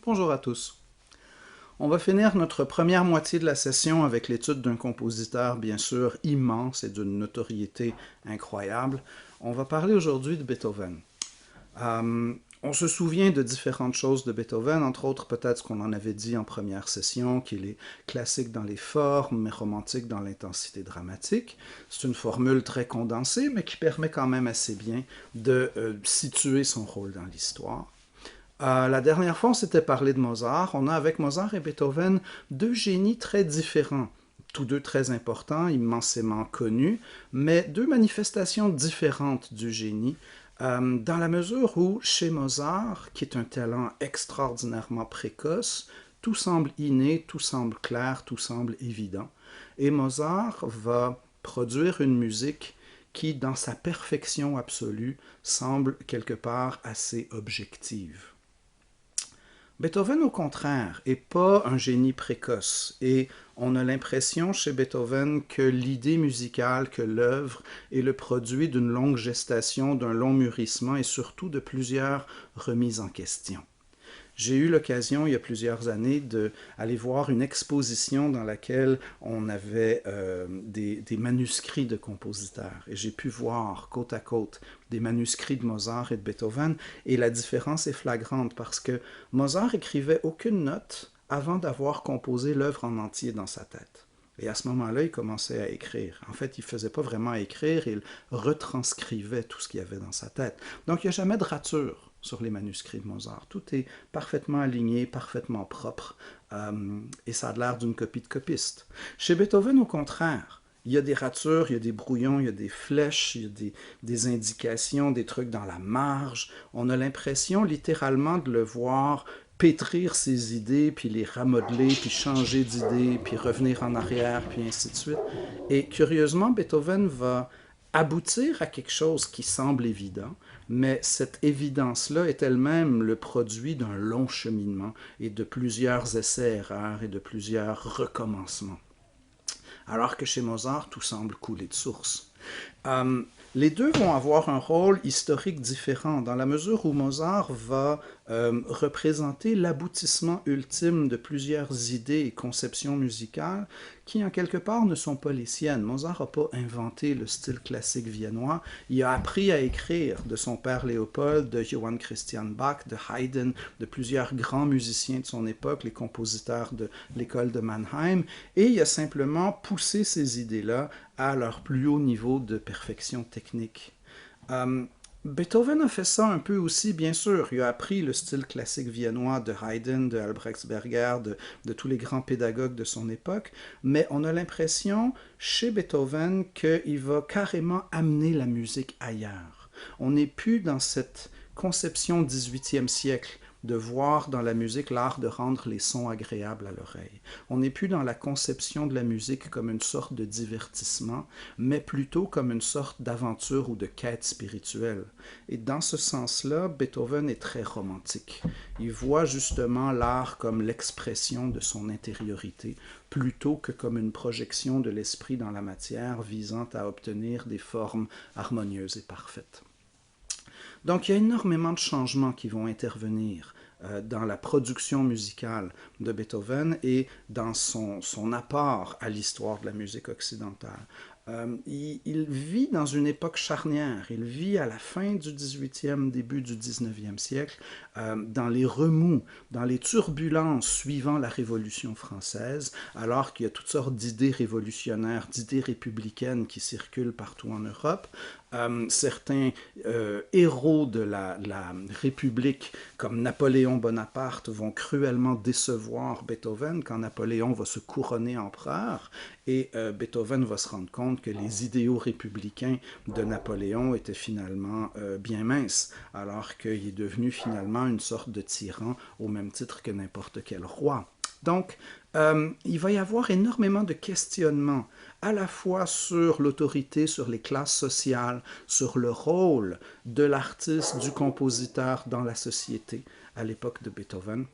Bonjour à tous. On va finir notre première moitié de la session avec l'étude d'un compositeur bien sûr immense et d'une notoriété incroyable. On va parler aujourd'hui de Beethoven. On se souvient de différentes choses de Beethoven, entre autres peut-être ce qu'on en avait dit en première session, qu'il est classique dans les formes, mais romantique dans l'intensité dramatique. C'est une formule très condensée, mais qui permet quand même assez bien de situer son rôle dans l'histoire. La dernière fois, on s'était parlé de Mozart. On a avec Mozart et Beethoven deux génies très différents, tous deux très importants, immensément connus, mais deux manifestations différentes du génie, dans la mesure où chez Mozart, qui est un talent extraordinairement précoce, tout semble inné, tout semble clair, tout semble évident. Et Mozart va produire une musique qui, dans sa perfection absolue, semble quelque part assez objective. Beethoven, au contraire, n'est pas un génie précoce et on a l'impression chez Beethoven que l'idée musicale, que l'œuvre est le produit d'une longue gestation, d'un long mûrissement et surtout de plusieurs remises en question. J'ai eu l'occasion, il y a plusieurs années, d'aller voir une exposition dans laquelle on avait des manuscrits de compositeurs. Et j'ai pu voir côte à côte des manuscrits de Mozart et de Beethoven. Et la différence est flagrante parce que Mozart écrivait aucune note avant d'avoir composé l'œuvre en entier dans sa tête. Et à ce moment-là, il commençait à écrire. En fait, il ne faisait pas vraiment écrire, il retranscrivait tout ce qu'il y avait dans sa tête. Donc, il n'y a jamais de rature sur les manuscrits de Mozart. Tout est parfaitement aligné, parfaitement propre, et ça a l'air d'une copie de copiste. Chez Beethoven, au contraire, il y a des ratures, il y a des brouillons, il y a des flèches, il y a des indications, des trucs dans la marge. On a l'impression littéralement de le voir pétrir ses idées, puis les ramodeler, puis changer d'idée, puis revenir en arrière, puis ainsi de suite. Et curieusement, Beethoven va aboutir à quelque chose qui semble évident, mais cette évidence-là est elle-même le produit d'un long cheminement et de plusieurs essais-erreurs et de plusieurs recommencements. Alors que chez Mozart, tout semble couler de source. Les deux vont avoir un rôle historique différent, dans la mesure où Mozart va représenter l'aboutissement ultime de plusieurs idées et conceptions musicales qui, en quelque part, ne sont pas les siennes. Mozart n'a pas inventé le style classique viennois. Il a appris à écrire de son père Léopold, de Johann Christian Bach, de Haydn, de plusieurs grands musiciens de son époque, les compositeurs de l'école de Mannheim, et il a simplement poussé ces idées-là à leur plus haut niveau de perfection technique. Beethoven a fait ça un peu aussi, bien sûr. Il a appris le style classique viennois de Haydn, de Albrechtsberger, de tous les grands pédagogues de son époque, mais on a l'impression chez Beethoven qu'il va carrément amener la musique ailleurs. On n'est plus dans cette conception 18e siècle de voir dans la musique l'art de rendre les sons agréables à l'oreille. On n'est plus dans la conception de la musique comme une sorte de divertissement, mais plutôt comme une sorte d'aventure ou de quête spirituelle. Et dans ce sens-là, Beethoven est très romantique. Il voit justement l'art comme l'expression de son intériorité, plutôt que comme une projection de l'esprit dans la matière visant à obtenir des formes harmonieuses et parfaites. Donc il y a énormément de changements qui vont intervenir dans la production musicale de Beethoven et dans son apport à l'histoire de la musique occidentale. Il vit dans une époque charnière. Il vit à la fin du 18e, début du 19e siècle, dans les remous, dans les turbulences suivant la Révolution française, alors qu'il y a toutes sortes d'idées révolutionnaires, d'idées républicaines qui circulent partout en Europe. Certains héros de la République, comme Napoléon Bonaparte, vont cruellement décevoir Beethoven quand Napoléon va se couronner empereur, et Beethoven va se rendre compte que les idéaux républicains de Napoléon étaient finalement bien minces, alors qu'il est devenu finalement une sorte de tyran au même titre que n'importe quel roi. Donc, il va y avoir énormément de questionnements, à la fois sur l'autorité, sur les classes sociales, sur le rôle de l'artiste, du compositeur dans la société à l'époque de Beethoven.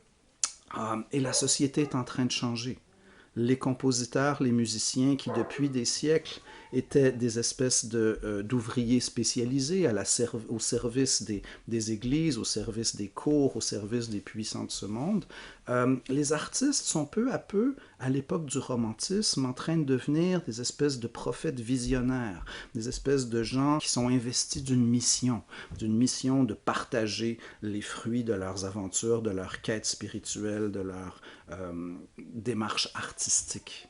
Et la société est en train de changer. les compositeurs, les musiciens qui depuis des siècles étaient des espèces d'ouvriers spécialisés au service des églises, au service des cours, au service des puissants de ce monde. Les artistes sont peu à peu, à l'époque du romantisme, en train de devenir des espèces de prophètes visionnaires, des espèces de gens qui sont investis d'une mission de partager les fruits de leurs aventures, de leur quête spirituelle, de leur démarche artistique.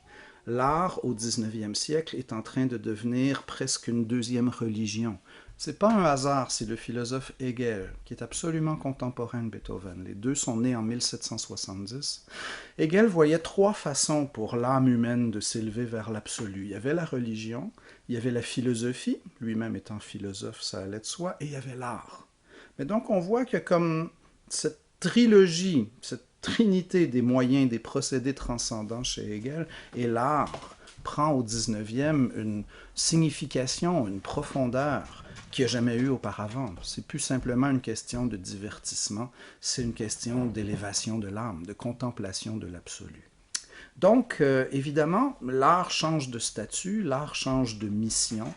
L'art, au 19e siècle, est en train de devenir presque une deuxième religion. C'est pas un hasard si le philosophe Hegel, qui est absolument contemporain de Beethoven, les deux sont nés en 1770, Hegel voyait trois façons pour l'âme humaine de s'élever vers l'absolu. Il y avait la religion, il y avait la philosophie, lui-même étant philosophe, ça allait de soi, et il y avait l'art. Mais donc on voit que comme cette trilogie, cette trinité des moyens, des procédés transcendants chez Hegel, et l'art prend au 19e une signification, une profondeur qu'il n'y a jamais eu auparavant. C'est plus simplement une question de divertissement, c'est une question d'élévation de l'âme, de contemplation de l'absolu. Donc, évidemment, l'art change de statut, l'art change de mission,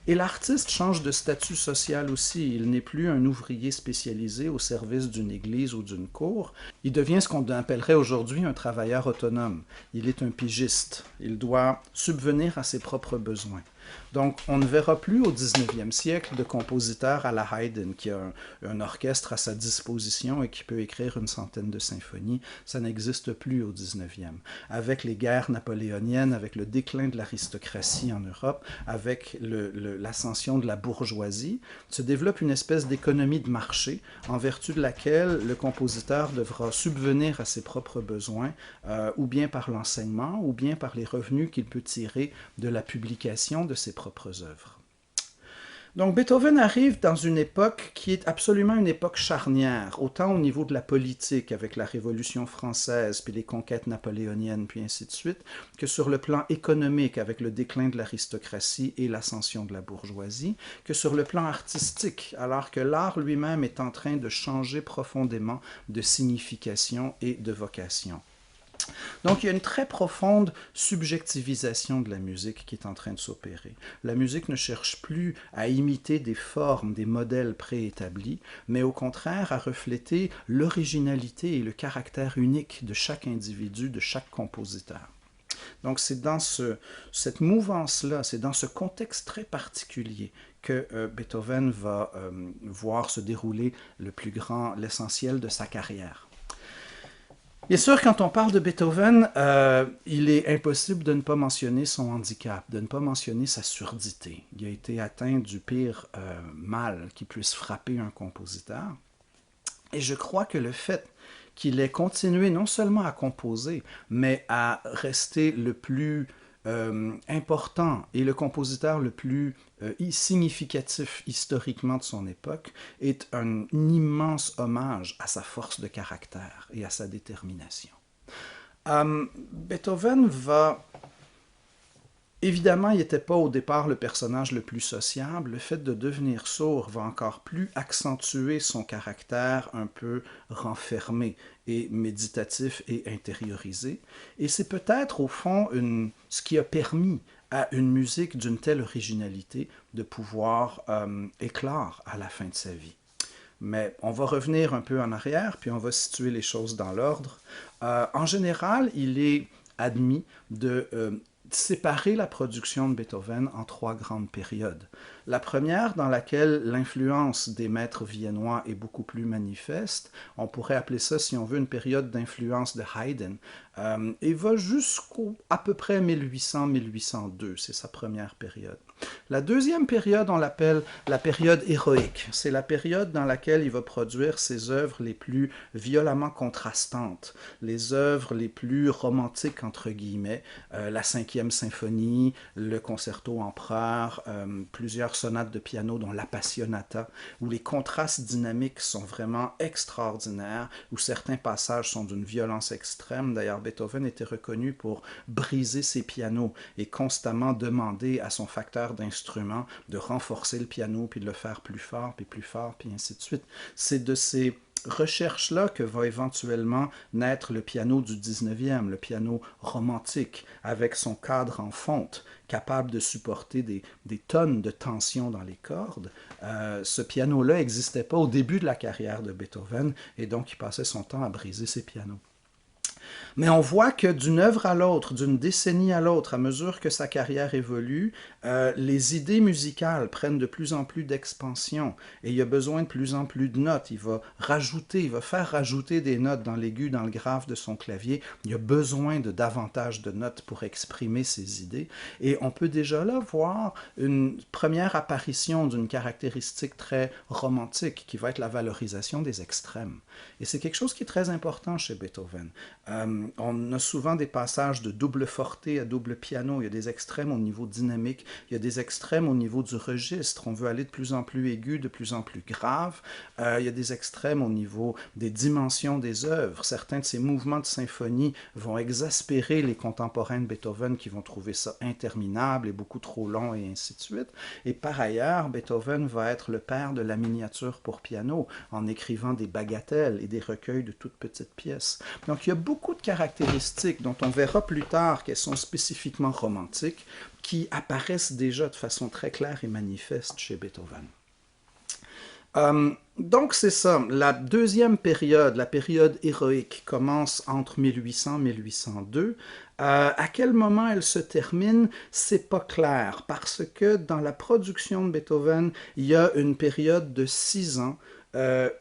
et l'artiste change de statut social aussi. Il n'est plus un ouvrier spécialisé au service d'une église ou d'une cour. Il devient ce qu'on appellerait aujourd'hui un travailleur autonome. Il est un pigiste. Il doit subvenir à ses propres besoins. Donc, on ne verra plus au 19e siècle de compositeur à la Haydn qui a un orchestre à sa disposition et qui peut écrire une centaine de symphonies. Ça n'existe plus au 19e. Avec les guerres napoléoniennes, avec le déclin de l'aristocratie en Europe, avec l'ascension de la bourgeoisie, se développe une espèce d'économie de marché en vertu de laquelle le compositeur devra subvenir à ses propres besoins, ou bien par l'enseignement, ou bien par les revenus qu'il peut tirer de la publication de ses propres œuvres. Donc Beethoven arrive dans une époque qui est absolument une époque charnière, autant au niveau de la politique avec la Révolution française, puis les conquêtes napoléoniennes, puis ainsi de suite, que sur le plan économique avec le déclin de l'aristocratie et l'ascension de la bourgeoisie, que sur le plan artistique, alors que l'art lui-même est en train de changer profondément de signification et de vocation. Donc il y a une très profonde subjectivisation de la musique qui est en train de s'opérer. La musique ne cherche plus à imiter des formes, des modèles préétablis, mais au contraire à refléter l'originalité et le caractère unique de chaque individu, de chaque compositeur. Donc c'est dans cette mouvance-là, c'est dans ce contexte très particulier que Beethoven va voir se dérouler l'essentiel de sa carrière. Bien sûr, quand on parle de Beethoven, il est impossible de ne pas mentionner son handicap, de ne pas mentionner sa surdité. Il a été atteint du pire mal qui puisse frapper un compositeur. Et je crois que le fait qu'il ait continué non seulement à composer, mais à rester le plus important et le compositeur le plus significatif historiquement de son époque est un immense hommage à sa force de caractère et à sa détermination. Beethoven va... Évidemment, il n'était pas au départ le personnage le plus sociable. Le fait de devenir sourd va encore plus accentuer son caractère un peu renfermé et méditatif et intériorisé. Et c'est peut-être au fond ce qui a permis à une musique d'une telle originalité de pouvoir éclore à la fin de sa vie. Mais on va revenir un peu en arrière, puis on va situer les choses dans l'ordre. En général, il est admis de séparer la production de Beethoven en trois grandes périodes. La première, dans laquelle l'influence des maîtres viennois est beaucoup plus manifeste, on pourrait appeler ça, si on veut, une période d'influence de Haydn, et va jusqu'à peu près 1800-1802, c'est sa première période. La deuxième période, on l'appelle la période héroïque. C'est la période dans laquelle il va produire ses œuvres les plus violemment contrastantes, les œuvres les plus romantiques, entre guillemets, la 5e symphonie, le concerto empereur, plusieurs sonates de piano, dont l'Appassionata, où les contrastes dynamiques sont vraiment extraordinaires, où certains passages sont d'une violence extrême. D'ailleurs, Beethoven était reconnu pour briser ses pianos et constamment demander à son facteur d'instrument de renforcer le piano, puis de le faire plus fort, puis ainsi de suite. C'est de ces recherche-là que va éventuellement naître le piano du 19e, le piano romantique, avec son cadre en fonte, capable de supporter des tonnes de tension dans les cordes. Ce piano-là n'existait pas au début de la carrière de Beethoven, et donc il passait son temps à briser ses pianos. Mais on voit que d'une œuvre à l'autre, d'une décennie à l'autre, à mesure que sa carrière évolue, les idées musicales prennent de plus en plus d'expansion et il y a besoin de plus en plus de notes. Il va faire rajouter des notes dans l'aigu, dans le grave de son clavier. Il y a besoin de davantage de notes pour exprimer ses idées. Et on peut déjà là voir une première apparition d'une caractéristique très romantique qui va être la valorisation des extrêmes. Et c'est quelque chose qui est très important chez Beethoven. On a souvent des passages de double forte à double piano. Il y a des extrêmes au niveau dynamique, il y a des extrêmes au niveau du registre. On veut aller de plus en plus aigu, de plus en plus grave. Il y a des extrêmes au niveau des dimensions des œuvres. Certains de ces mouvements de symphonie vont exaspérer les contemporains de Beethoven qui vont trouver ça interminable et beaucoup trop long et ainsi de suite. Et par ailleurs, Beethoven va être le père de la miniature pour piano en écrivant des bagatelles et des recueils de toutes petites pièces. Donc il y a beaucoup de caractéristiques dont on verra plus tard qu'elles sont spécifiquement romantiques qui apparaissent déjà de façon très claire et manifeste chez Beethoven. Donc c'est ça, la deuxième période, la période héroïque, commence entre 1800 et 1802. À quel moment elle se termine, c'est pas clair, parce que dans la production de Beethoven, il y a une période de 6 ans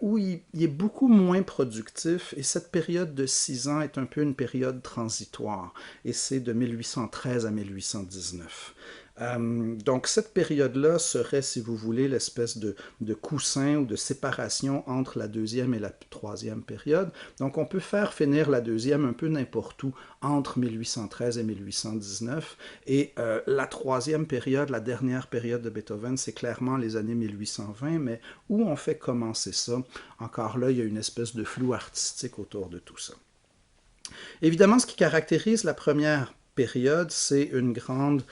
où il est beaucoup moins productif, et cette période de 6 ans est un peu une période transitoire, et c'est de 1813 à 1819. Donc cette période-là serait, si vous voulez, l'espèce de coussin ou de séparation entre la deuxième et la troisième période. Donc on peut faire finir la deuxième un peu n'importe où entre 1813 et 1819. Et la troisième période, la dernière période de Beethoven, c'est clairement les années 1820, mais où on fait commencer ça? Encore là, il y a une espèce de flou artistique autour de tout ça. Évidemment, ce qui caractérise la première période, c'est une grande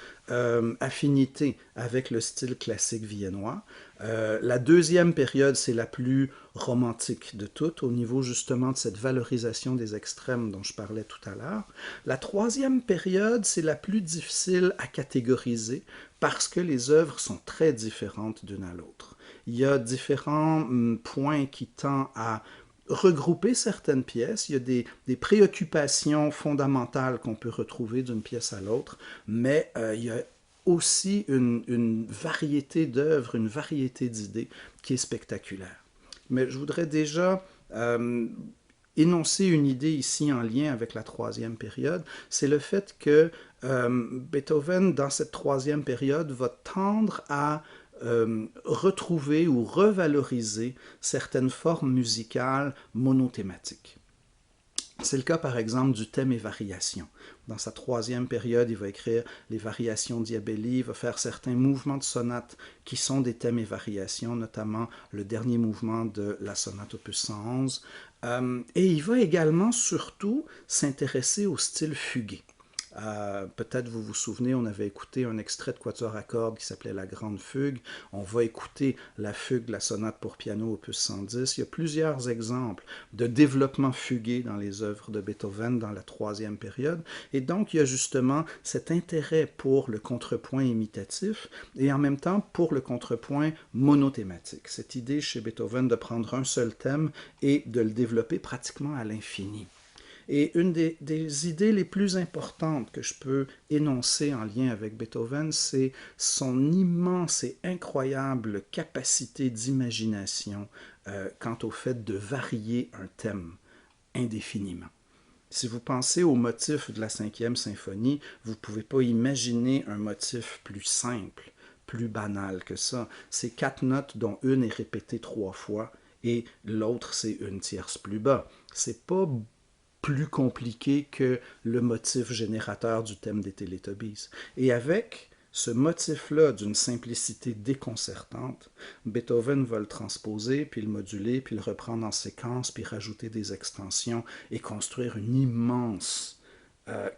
affinité avec le style classique viennois. La deuxième période, c'est la plus romantique de toutes, au niveau justement de cette valorisation des extrêmes dont je parlais tout à l'heure. La troisième période, c'est la plus difficile à catégoriser parce que les œuvres sont très différentes d'une à l'autre. Il y a différents points qui tendent à regrouper certaines pièces. Il y a des préoccupations fondamentales qu'on peut retrouver d'une pièce à l'autre, mais il y a aussi une variété d'œuvres, une variété d'idées qui est spectaculaire. Mais je voudrais déjà énoncer une idée ici en lien avec la troisième période, c'est le fait que Beethoven, dans cette troisième période, va tendre à retrouver ou revaloriser certaines formes musicales monothématiques. C'est le cas, par exemple, du thème et variations. Dans sa troisième période, il va écrire les variations Diabelli, il va faire certains mouvements de sonate qui sont des thèmes et variations, notamment le dernier mouvement de la sonate opus 111. Et il va également, surtout, s'intéresser au style fugué. Peut-être vous vous souvenez, on avait écouté un extrait de quatuor à cordes qui s'appelait La Grande Fugue. On va écouter la fugue de la sonate pour piano opus 110. Il y a plusieurs exemples de développement fugué dans les œuvres de Beethoven dans la troisième période. Et donc, il y a justement cet intérêt pour le contrepoint imitatif et en même temps pour le contrepoint monothématique. Cette idée chez Beethoven de prendre un seul thème et de le développer pratiquement à l'infini. Et une des idées les plus importantes que je peux énoncer en lien avec Beethoven, c'est son immense et incroyable capacité d'imagination quant au fait de varier un thème indéfiniment. Si vous pensez au motif de la cinquième symphonie, vous ne pouvez pas imaginer un motif plus simple, plus banal que ça. C'est 4 notes dont une est répétée 3 fois et l'autre c'est une tierce plus bas. C'est pas plus compliqué que le motif générateur du thème des Télétobies. Et avec ce motif-là d'une simplicité déconcertante, Beethoven va le transposer, puis le moduler, puis le reprendre en séquence, puis rajouter des extensions et construire une immense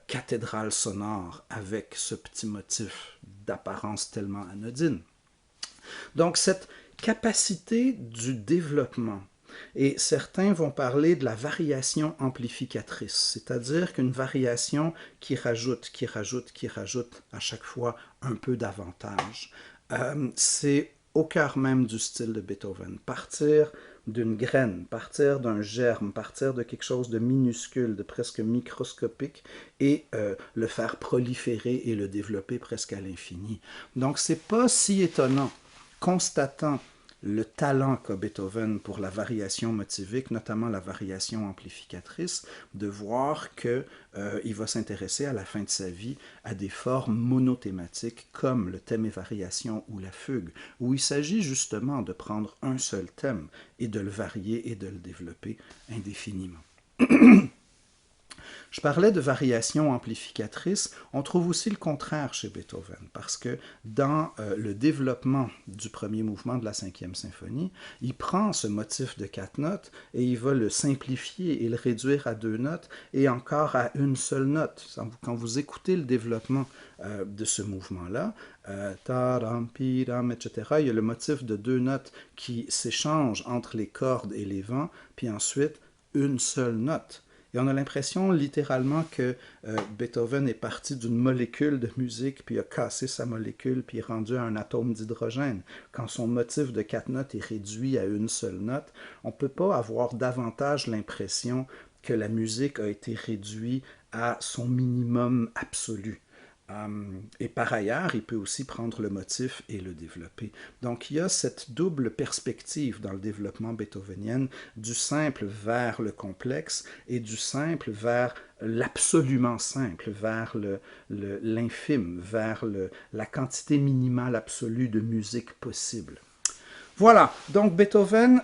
cathédrale sonore avec ce petit motif d'apparence tellement anodine. Donc cette capacité du développement Et certains vont parler de la variation amplificatrice, c'est-à-dire qu'une variation qui rajoute, qui rajoute, qui rajoute à chaque fois un peu d'avantage. C'est au cœur même du style de Beethoven. Partir d'une graine, partir d'un germe, partir de quelque chose de minuscule, de presque microscopique, et le faire proliférer et le développer presque à l'infini. Donc c'est pas si étonnant, constatant le talent qu'a Beethoven pour la variation motivique, notamment la variation amplificatrice, de voir qu'il va s'intéresser à la fin de sa vie à des formes monothématiques comme le thème et variation ou la fugue, où il s'agit justement de prendre un seul thème et de le varier et de le développer indéfiniment. Je parlais de variation amplificatrice, on trouve aussi le contraire chez Beethoven, parce que dans le développement du premier mouvement de la cinquième symphonie, il prend ce motif de 4 notes et il va le simplifier et le réduire à 2 notes et encore à une seule note. Quand vous écoutez le développement de ce mouvement-là, taram, piram, etc., il y a le motif de 2 notes qui s'échangent entre les cordes et les vents, puis ensuite une seule note. Et on a l'impression littéralement que Beethoven est parti d'une molécule de musique, puis a cassé sa molécule, puis est rendu à un atome d'hydrogène. Quand son motif de 4 notes est réduit à une seule note, on ne peut pas avoir davantage l'impression que la musique a été réduite à son minimum absolu. Et par ailleurs, il peut aussi prendre le motif et le développer. Donc il y a cette double perspective dans le développement beethovenien, du simple vers le complexe et du simple vers l'absolument simple, vers l'infime, vers la quantité minimale absolue de musique possible. Voilà, donc Beethoven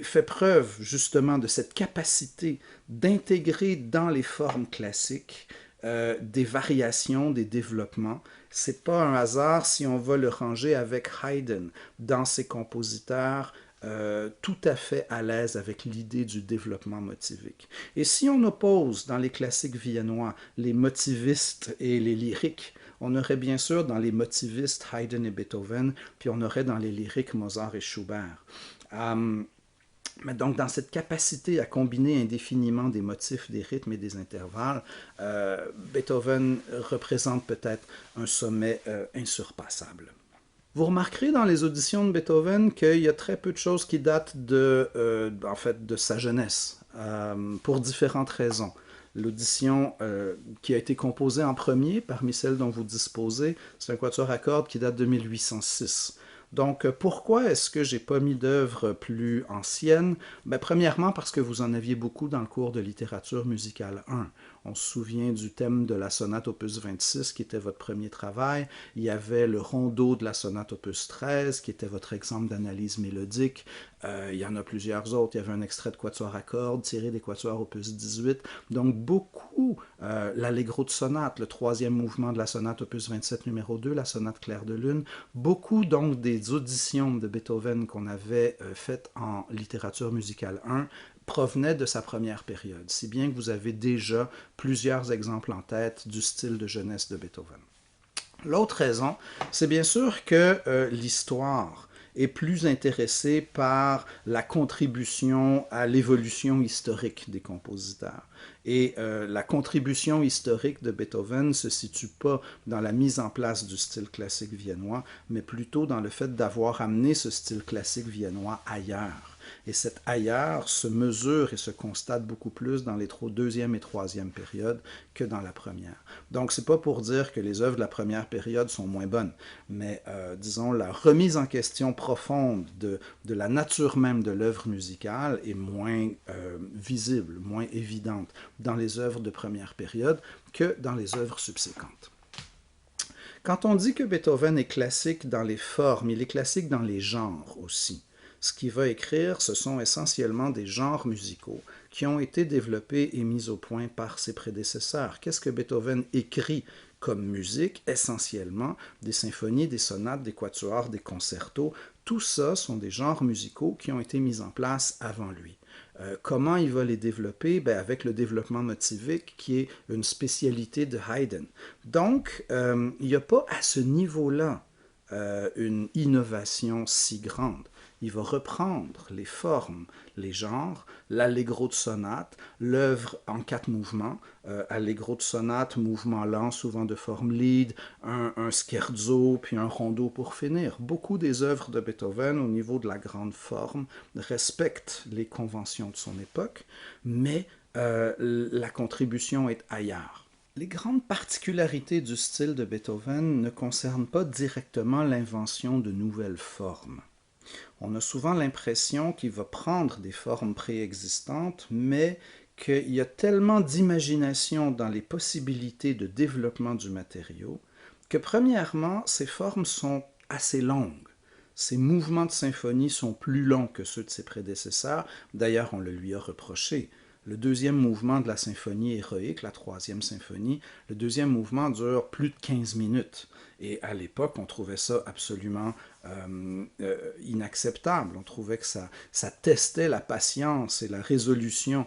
fait preuve justement de cette capacité d'intégrer dans les formes classiques des variations, des développements. C'est pas un hasard si on va le ranger avec Haydn dans ses compositeurs tout à fait à l'aise avec l'idée du développement motivique. Et si on oppose dans les classiques viennois les motivistes et les lyriques, on aurait bien sûr dans les motivistes Haydn et Beethoven, puis on aurait dans les lyriques Mozart et Schubert. Mais donc, dans cette capacité à combiner indéfiniment des motifs, des rythmes et des intervalles, Beethoven représente peut-être un sommet insurpassable. Vous remarquerez dans les auditions de Beethoven qu'il y a très peu de choses qui datent en fait, de sa jeunesse, pour différentes raisons. L'audition qui a été composée en premier, parmi celles dont vous disposez, c'est un quatuor à cordes qui date de 1806. Donc, pourquoi est-ce que j'ai pas mis d'œuvres plus anciennes? Premièrement, parce que vous en aviez beaucoup dans le cours de littérature musicale 1. On se souvient du thème de la sonate opus 26, qui était votre premier travail. Il y avait le rondeau de la sonate opus 13, qui était votre exemple d'analyse mélodique. Il y en a plusieurs autres. Il y avait un extrait de quatuor à cordes tiré des quatuors opus 18. Donc, beaucoup, l'allegro de sonate, le troisième mouvement de la sonate opus 27 numéro 2, la sonate clair de lune. Beaucoup, donc, des auditions de Beethoven qu'on avait faites en littérature musicale 1 provenaient de sa première période, si bien que vous avez déjà plusieurs exemples en tête du style de jeunesse de Beethoven. L'autre raison, c'est bien sûr que l'histoire est plus intéressée par la contribution à l'évolution historique des compositeurs. Et la contribution historique de Beethoven ne se situe pas dans la mise en place du style classique viennois, mais plutôt dans le fait d'avoir amené ce style classique viennois ailleurs. Et cet ailleurs se mesure et se constate beaucoup plus dans les deuxième et troisième périodes que dans la première. Donc, c'est pas pour dire que les œuvres de la première période sont moins bonnes, mais disons, la remise en question profonde de la nature même de l'œuvre musicale est moins visible, moins évidente dans les œuvres de première période que dans les œuvres subséquentes. Quand on dit que Beethoven est classique dans les formes, il est classique dans les genres aussi. Ce qu'il va écrire, ce sont essentiellement des genres musicaux qui ont été développés et mis au point par ses prédécesseurs. Qu'est-ce que Beethoven écrit comme musique? Essentiellement des symphonies, des sonates, des quatuors, des concertos. Tout ça sont des genres musicaux qui ont été mis en place avant lui. Comment il va les développer? Avec le développement motivique qui est une spécialité de Haydn. Donc, il n'y a pas à ce niveau-là une innovation si grande. Il va reprendre les formes, les genres, l'allegro de sonate, l'œuvre en 4 mouvements, allegro de sonate, mouvement lent, souvent de forme lead, un scherzo, puis un rondo pour finir. Beaucoup des œuvres de Beethoven, au niveau de la grande forme, respectent les conventions de son époque, mais la contribution est ailleurs. Les grandes particularités du style de Beethoven ne concernent pas directement l'invention de nouvelles formes. On a souvent l'impression qu'il va prendre des formes préexistantes, mais qu'il y a tellement d'imagination dans les possibilités de développement du matériau que premièrement, ces formes sont assez longues. Ces mouvements de symphonie sont plus longs que ceux de ses prédécesseurs, d'ailleurs on le lui a reproché. Le deuxième mouvement de la symphonie héroïque, la troisième symphonie, le deuxième mouvement dure plus de 15 minutes. Et à l'époque, on trouvait ça absolument inacceptable. On trouvait que ça testait la patience et la résolution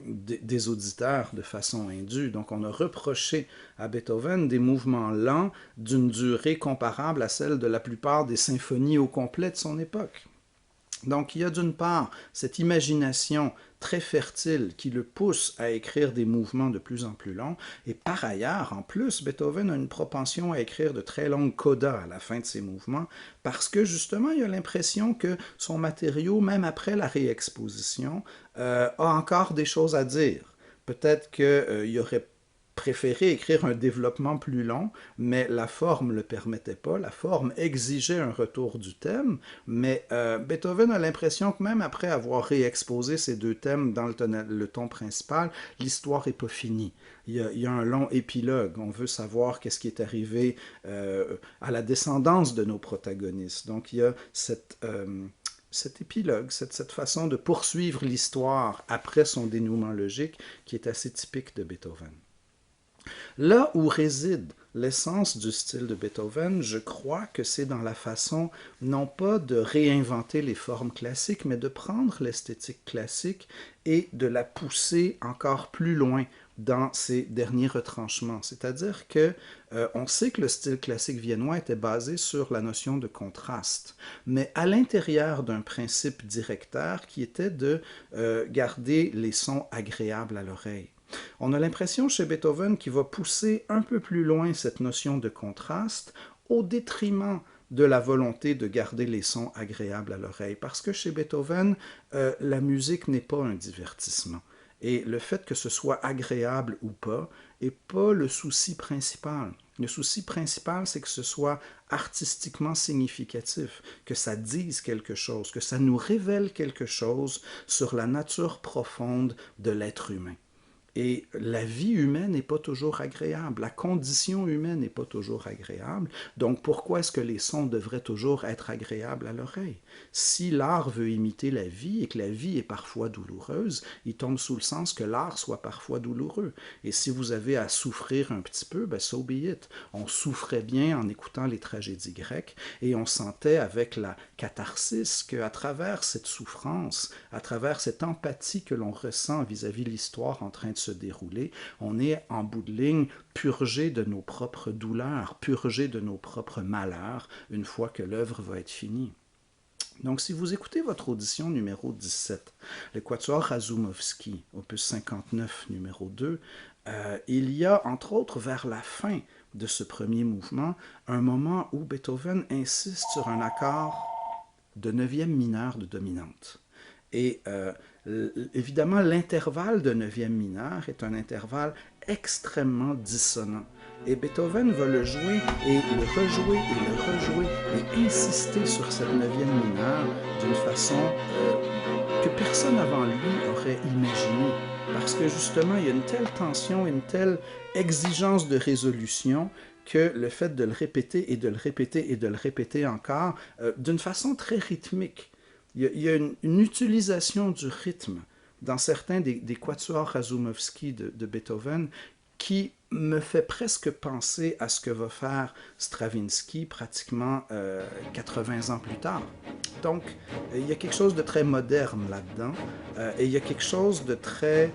des auditeurs de façon indue. Donc on a reproché à Beethoven des mouvements lents d'une durée comparable à celle de la plupart des symphonies au complet de son époque. Donc il y a d'une part cette imagination très fertile qui le pousse à écrire des mouvements de plus en plus longs, et par ailleurs, en plus, Beethoven a une propension à écrire de très longues codas à la fin de ses mouvements, parce que justement, il a l'impression que son matériau, même après la réexposition, a encore des choses à dire. Peut-être qu'il aurait préféré écrire un développement plus long, mais la forme ne le permettait pas. La forme exigeait un retour du thème, mais Beethoven a l'impression que même après avoir réexposé ces deux thèmes dans le ton principal, l'histoire n'est pas finie. Il y a un long épilogue. On veut savoir qu'est-ce qui est arrivé à la descendance de nos protagonistes. Donc il y a cet épilogue, cette façon de poursuivre l'histoire après son dénouement logique qui est assez typique de Beethoven. Là où réside l'essence du style de Beethoven, je crois que c'est dans la façon non pas de réinventer les formes classiques, mais de prendre l'esthétique classique et de la pousser encore plus loin dans ses derniers retranchements. C'est-à-dire que on sait que le style classique viennois était basé sur la notion de contraste, mais à l'intérieur d'un principe directeur qui était de garder les sons agréables à l'oreille. On a l'impression chez Beethoven qu'il va pousser un peu plus loin cette notion de contraste au détriment de la volonté de garder les sons agréables à l'oreille. Parce que chez Beethoven, la musique n'est pas un divertissement. Et le fait que ce soit agréable ou pas n'est pas le souci principal. Le souci principal, c'est que ce soit artistiquement significatif, que ça dise quelque chose, que ça nous révèle quelque chose sur la nature profonde de l'être humain. Et la vie humaine n'est pas toujours agréable, la condition humaine n'est pas toujours agréable, donc pourquoi est-ce que les sons devraient toujours être agréables à l'oreille? Si l'art veut imiter la vie et que la vie est parfois douloureuse, il tombe sous le sens que l'art soit parfois douloureux. Et si vous avez à souffrir un petit peu, ben so be it. On souffrait bien en écoutant les tragédies grecques et on sentait avec la catharsis qu'à travers cette souffrance, à travers cette empathie que l'on ressent vis-à-vis de l'histoire en train de se dérouler, on est en bout de ligne purgé de nos propres douleurs, purgé de nos propres malheurs une fois que l'œuvre va être finie. Donc, si vous écoutez votre audition numéro 17, le Quatuor Razumovsky, opus 59, numéro 2, il y a, entre autres, vers la fin de ce premier mouvement, un moment où Beethoven insiste sur un accord de 9e mineur de dominante. Et évidemment, l'intervalle de 9e mineur est un intervalle extrêmement dissonant. Et Beethoven va le jouer et le rejouer et le rejouer et insister sur cette 9e mineure d'une façon que personne avant lui aurait imaginé. Parce que justement, il y a une telle tension, une telle exigence de résolution que le fait de le répéter et de le répéter et de le répéter encore d'une façon très rythmique. Il y a une utilisation du rythme dans certains des quatuors Razumovsky de Beethoven qui me fait presque penser à ce que va faire Stravinsky pratiquement 80 ans plus tard. Donc, il y a quelque chose de très moderne là-dedans et il y a quelque chose de très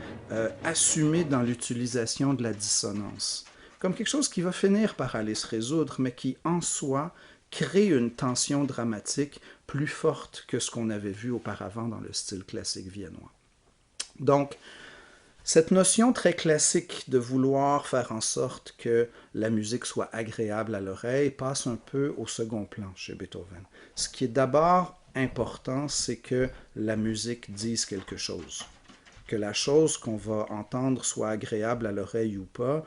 assumé dans l'utilisation de la dissonance. Comme quelque chose qui va finir par aller se résoudre, mais qui en soi crée une tension dramatique plus forte que ce qu'on avait vu auparavant dans le style classique viennois. Donc, cette notion très classique de vouloir faire en sorte que la musique soit agréable à l'oreille passe un peu au second plan chez Beethoven. Ce qui est d'abord important, c'est que la musique dise quelque chose. Que la chose qu'on va entendre soit agréable à l'oreille ou pas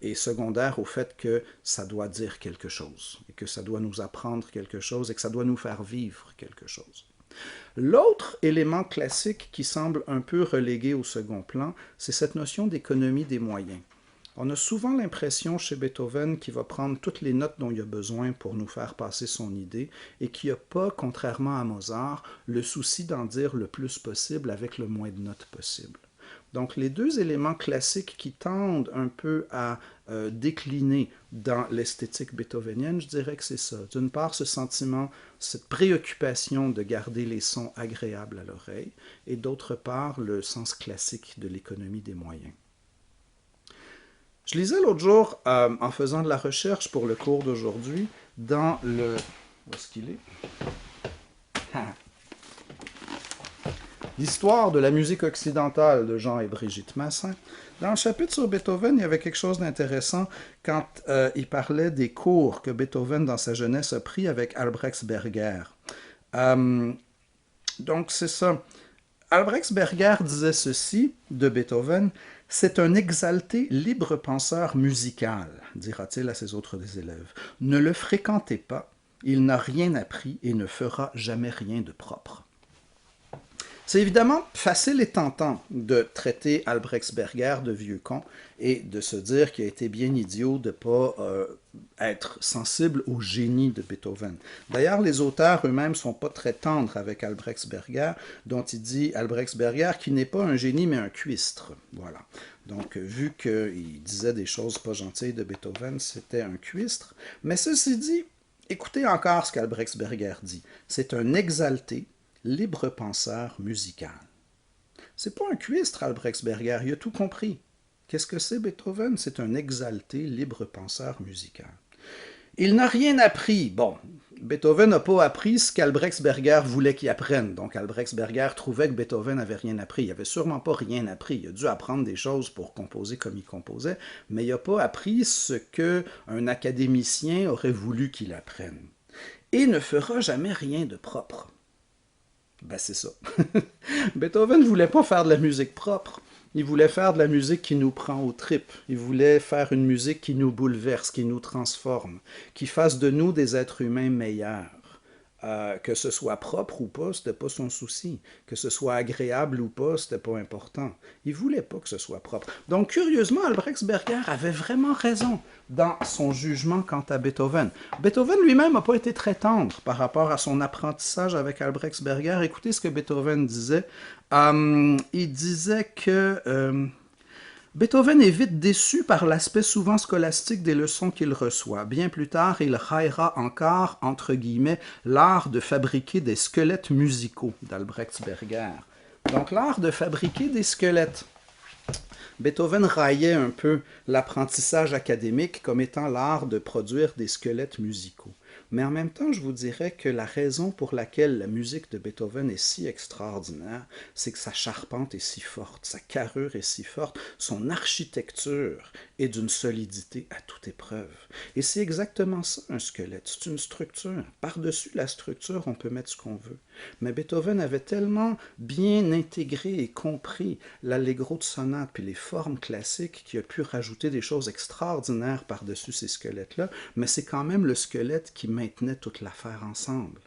est secondaire au fait que ça doit dire quelque chose, et que ça doit nous apprendre quelque chose, et que ça doit nous faire vivre quelque chose. L'autre élément classique qui semble un peu relégué au second plan, c'est cette notion d'économie des moyens. On a souvent l'impression chez Beethoven qu'il va prendre toutes les notes dont il a besoin pour nous faire passer son idée et qu'il n'y a pas, contrairement à Mozart, le souci d'en dire le plus possible avec le moins de notes possible. Donc les deux éléments classiques qui tendent un peu à décliner dans l'esthétique beethovenienne, je dirais que c'est ça. D'une part, ce sentiment, cette préoccupation de garder les sons agréables à l'oreille, et d'autre part, le sens classique de l'économie des moyens. Je lisais l'autre jour, en faisant de la recherche pour le cours d'aujourd'hui, dans le... Où est-ce qu'il est? L'histoire de la musique occidentale de Jean et Brigitte Massin. Dans le chapitre sur Beethoven, il y avait quelque chose d'intéressant quand il parlait des cours que Beethoven, dans sa jeunesse, a pris avec Albrechtsberger. Donc, c'est ça. Albrechtsberger disait ceci de Beethoven: « C'est un exalté libre penseur musical, dira-t-il à ses autres élèves. Ne le fréquentez pas, il n'a rien appris et ne fera jamais rien de propre. » C'est évidemment facile et tentant de traiter Albrechtsberger de vieux con et de se dire qu'il a été bien idiot de ne pas être sensible au génie de Beethoven. D'ailleurs, les auteurs eux-mêmes ne sont pas très tendres avec Albrechtsberger, dont il dit Albrechtsberger qui n'est pas un génie mais un cuistre. Voilà. Donc, vu qu'il disait des choses pas gentilles de Beethoven, c'était un cuistre. Mais ceci dit, écoutez encore ce qu'Albrechtsberger dit. C'est un exalté, libre penseur musical. C'est pas un cuistre, Albrechtsberger, il a tout compris. Qu'est-ce que c'est Beethoven? C'est un exalté, libre penseur musical. Il n'a rien appris. Bon, Beethoven n'a pas appris ce qu'Albrechtsberger voulait qu'il apprenne. Donc Albrechtsberger trouvait que Beethoven n'avait rien appris. Il n'avait sûrement pas rien appris. Il a dû apprendre des choses pour composer comme il composait, mais il n'a pas appris ce qu'un académicien aurait voulu qu'il apprenne. Et ne fera jamais rien de propre. Ben c'est ça. Beethoven ne voulait pas faire de la musique propre. Il voulait faire de la musique qui nous prend aux tripes. Il voulait faire une musique qui nous bouleverse, qui nous transforme, qui fasse de nous des êtres humains meilleurs. Que ce soit propre ou pas, c'était pas son souci. Que ce soit agréable ou pas, c'était pas important. Il voulait pas que ce soit propre. Donc, curieusement, Albrechtsberger avait vraiment raison dans son jugement quant à Beethoven. Beethoven lui-même n'a pas été très tendre par rapport à son apprentissage avec Albrechtsberger. Écoutez ce que Beethoven disait. Il disait que... Beethoven est vite déçu par l'aspect souvent scolastique des leçons qu'il reçoit. Bien plus tard, il raillera encore, entre guillemets, l'art de fabriquer des squelettes musicaux d'Albrechtsberger. Donc l'art de fabriquer des squelettes. Beethoven raillait un peu l'apprentissage académique comme étant l'art de produire des squelettes musicaux. Mais en même temps, je vous dirais que la raison pour laquelle la musique de Beethoven est si extraordinaire, c'est que sa charpente est si forte, sa carrure est si forte, son architecture est d'une solidité à toute épreuve. Et c'est exactement ça, un squelette. C'est une structure. Par-dessus la structure, on peut mettre ce qu'on veut. Mais Beethoven avait tellement bien intégré et compris l'allegro de sonate puis les formes classiques qu'il a pu rajouter des choses extraordinaires par-dessus ces squelettes-là, mais c'est quand même le squelette qui maintenait toute l'affaire ensemble.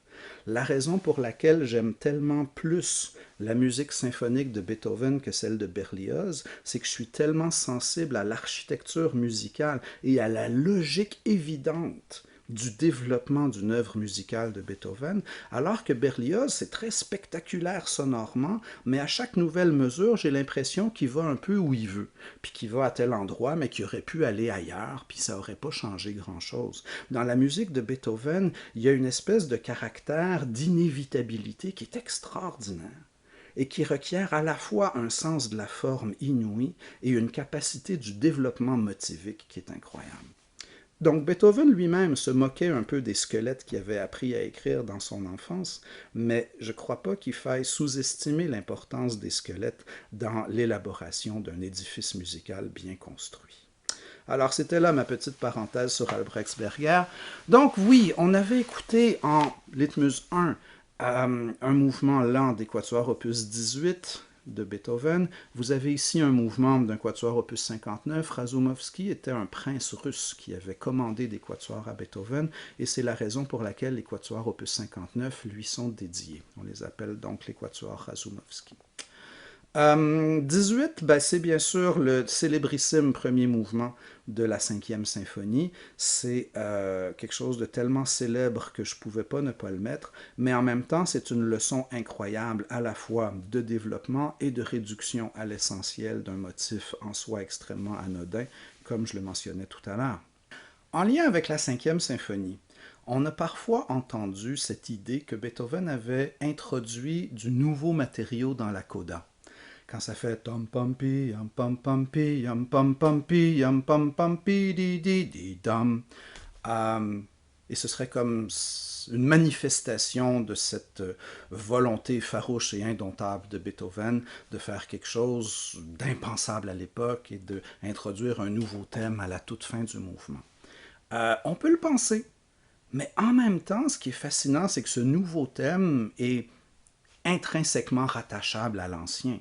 La raison pour laquelle j'aime tellement plus la musique symphonique de Beethoven que celle de Berlioz, c'est que je suis tellement sensible à l'architecture musicale et à la logique évidente du développement d'une œuvre musicale de Beethoven, alors que Berlioz, c'est très spectaculaire sonorement, mais à chaque nouvelle mesure, j'ai l'impression qu'il va un peu où il veut, puis qu'il va à tel endroit, mais qu'il aurait pu aller ailleurs, puis ça n'aurait pas changé grand-chose. Dans la musique de Beethoven, il y a une espèce de caractère d'inévitabilité qui est extraordinaire et qui requiert à la fois un sens de la forme inouï et une capacité du développement motivique qui est incroyable. Donc Beethoven lui-même se moquait un peu des squelettes qu'il avait appris à écrire dans son enfance, mais je ne crois pas qu'il faille sous-estimer l'importance des squelettes dans l'élaboration d'un édifice musical bien construit. Alors c'était là ma petite parenthèse sur Albrechtsberger. Donc oui, on avait écouté en Litmus 1 un mouvement lent des quatuors opus 18 de Beethoven. Vous avez ici un mouvement d'un quatuor opus 59. Razumovsky était un prince russe qui avait commandé des quatuors à Beethoven et c'est la raison pour laquelle les quatuors opus 59 lui sont dédiés. On les appelle donc les quatuors Razumovsky. 18, ben, c'est bien sûr le célébrissime premier mouvement de la 5e symphonie. C'est quelque chose de tellement célèbre que je ne pouvais pas ne pas le mettre, mais en même temps, c'est une leçon incroyable à la fois de développement et de réduction à l'essentiel d'un motif en soi extrêmement anodin, comme je le mentionnais tout à l'heure. En lien avec la 5e symphonie, on a parfois entendu cette idée que Beethoven avait introduit du nouveau matériau dans la coda. Quand ça fait tom pom pi yam pom pom pi yam pom pom pi yam pom pom pi di di di dam. Et ce serait comme une manifestation de cette volonté farouche et indomptable de Beethoven de faire quelque chose d'impensable à l'époque et d'introduire un nouveau thème à la toute fin du mouvement. On peut le penser, mais en même temps, ce qui est fascinant, c'est que ce nouveau thème est intrinsèquement rattachable à l'ancien.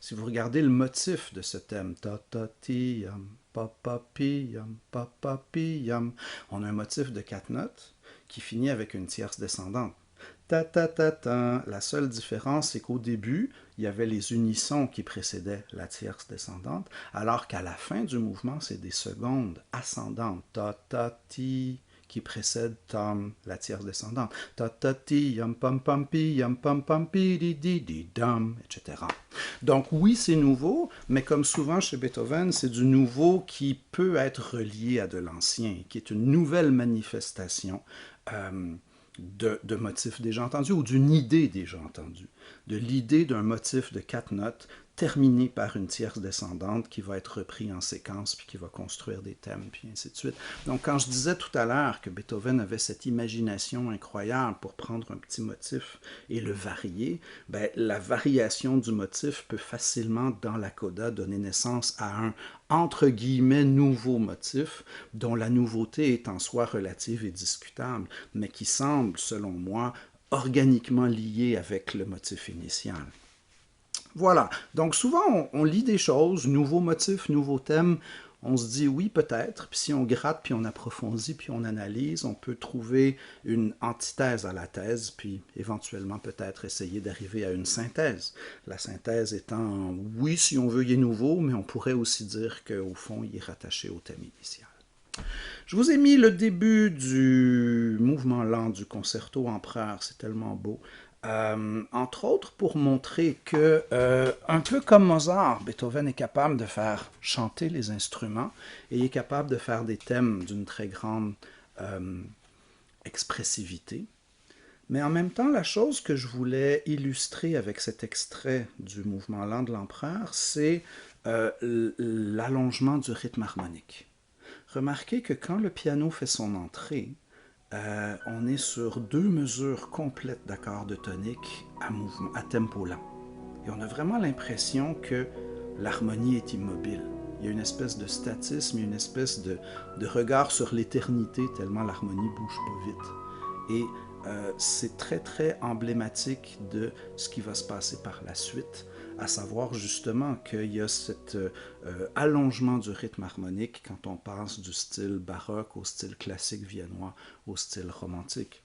Si vous regardez le motif de ce thème, ta ta ti yam, pa pa pi yam, pa pa pi yam, on a un motif de 4 notes qui finit avec une tierce descendante. Ta ta ta ta. La seule différence, c'est qu'au début, il y avait les unissons qui précédaient la tierce descendante, alors qu'à la fin du mouvement, c'est des secondes ascendantes. Ta ta ti qui précède tam, la tierce descendante. Ta ta ti yam pam pam pi yam pam pam pi di di di dam, etc. Donc oui, c'est nouveau, mais comme souvent chez Beethoven, c'est du nouveau qui peut être relié à de l'ancien, qui est une nouvelle manifestation de motifs déjà entendus ou d'une idée déjà entendue, de l'idée d'un motif de 4 notes terminé par une tierce descendante qui va être repris en séquence puis qui va construire des thèmes puis ainsi de suite. Donc quand je disais tout à l'heure que Beethoven avait cette imagination incroyable pour prendre un petit motif et le varier, ben, la variation du motif peut facilement dans la coda donner naissance à un entre guillemets nouveau motif dont la nouveauté est en soi relative et discutable, mais qui semble, selon moi, organiquement lié avec le motif initial. Voilà, donc souvent on lit des choses, nouveaux motifs, nouveaux thèmes, on se dit oui peut-être, puis si on gratte, puis on approfondit, puis on analyse, on peut trouver une antithèse à la thèse, puis éventuellement peut-être essayer d'arriver à une synthèse. La synthèse étant, oui si on veut il est nouveau, mais on pourrait aussi dire qu'au fond il est rattaché au thème initial. Je vous ai mis le début du mouvement lent du concerto Empereur, c'est tellement beau. Entre autres pour montrer que, un peu comme Mozart, Beethoven est capable de faire chanter les instruments et est capable de faire des thèmes d'une très grande expressivité. Mais en même temps, la chose que je voulais illustrer avec cet extrait du mouvement lent de l'Empereur, c'est l'allongement du rythme harmonique. Remarquez que quand le piano fait son entrée, on est sur 2 mesures complètes d'accords de tonique à tempo lent. Et on a vraiment l'impression que l'harmonie est immobile. Il y a une espèce de statisme, il y a une espèce de regard sur l'éternité tellement l'harmonie bouge pas vite. Et c'est très très emblématique de ce qui va se passer par la suite, à savoir justement qu'il y a cet allongement du rythme harmonique quand on passe du style baroque au style classique viennois, au style romantique.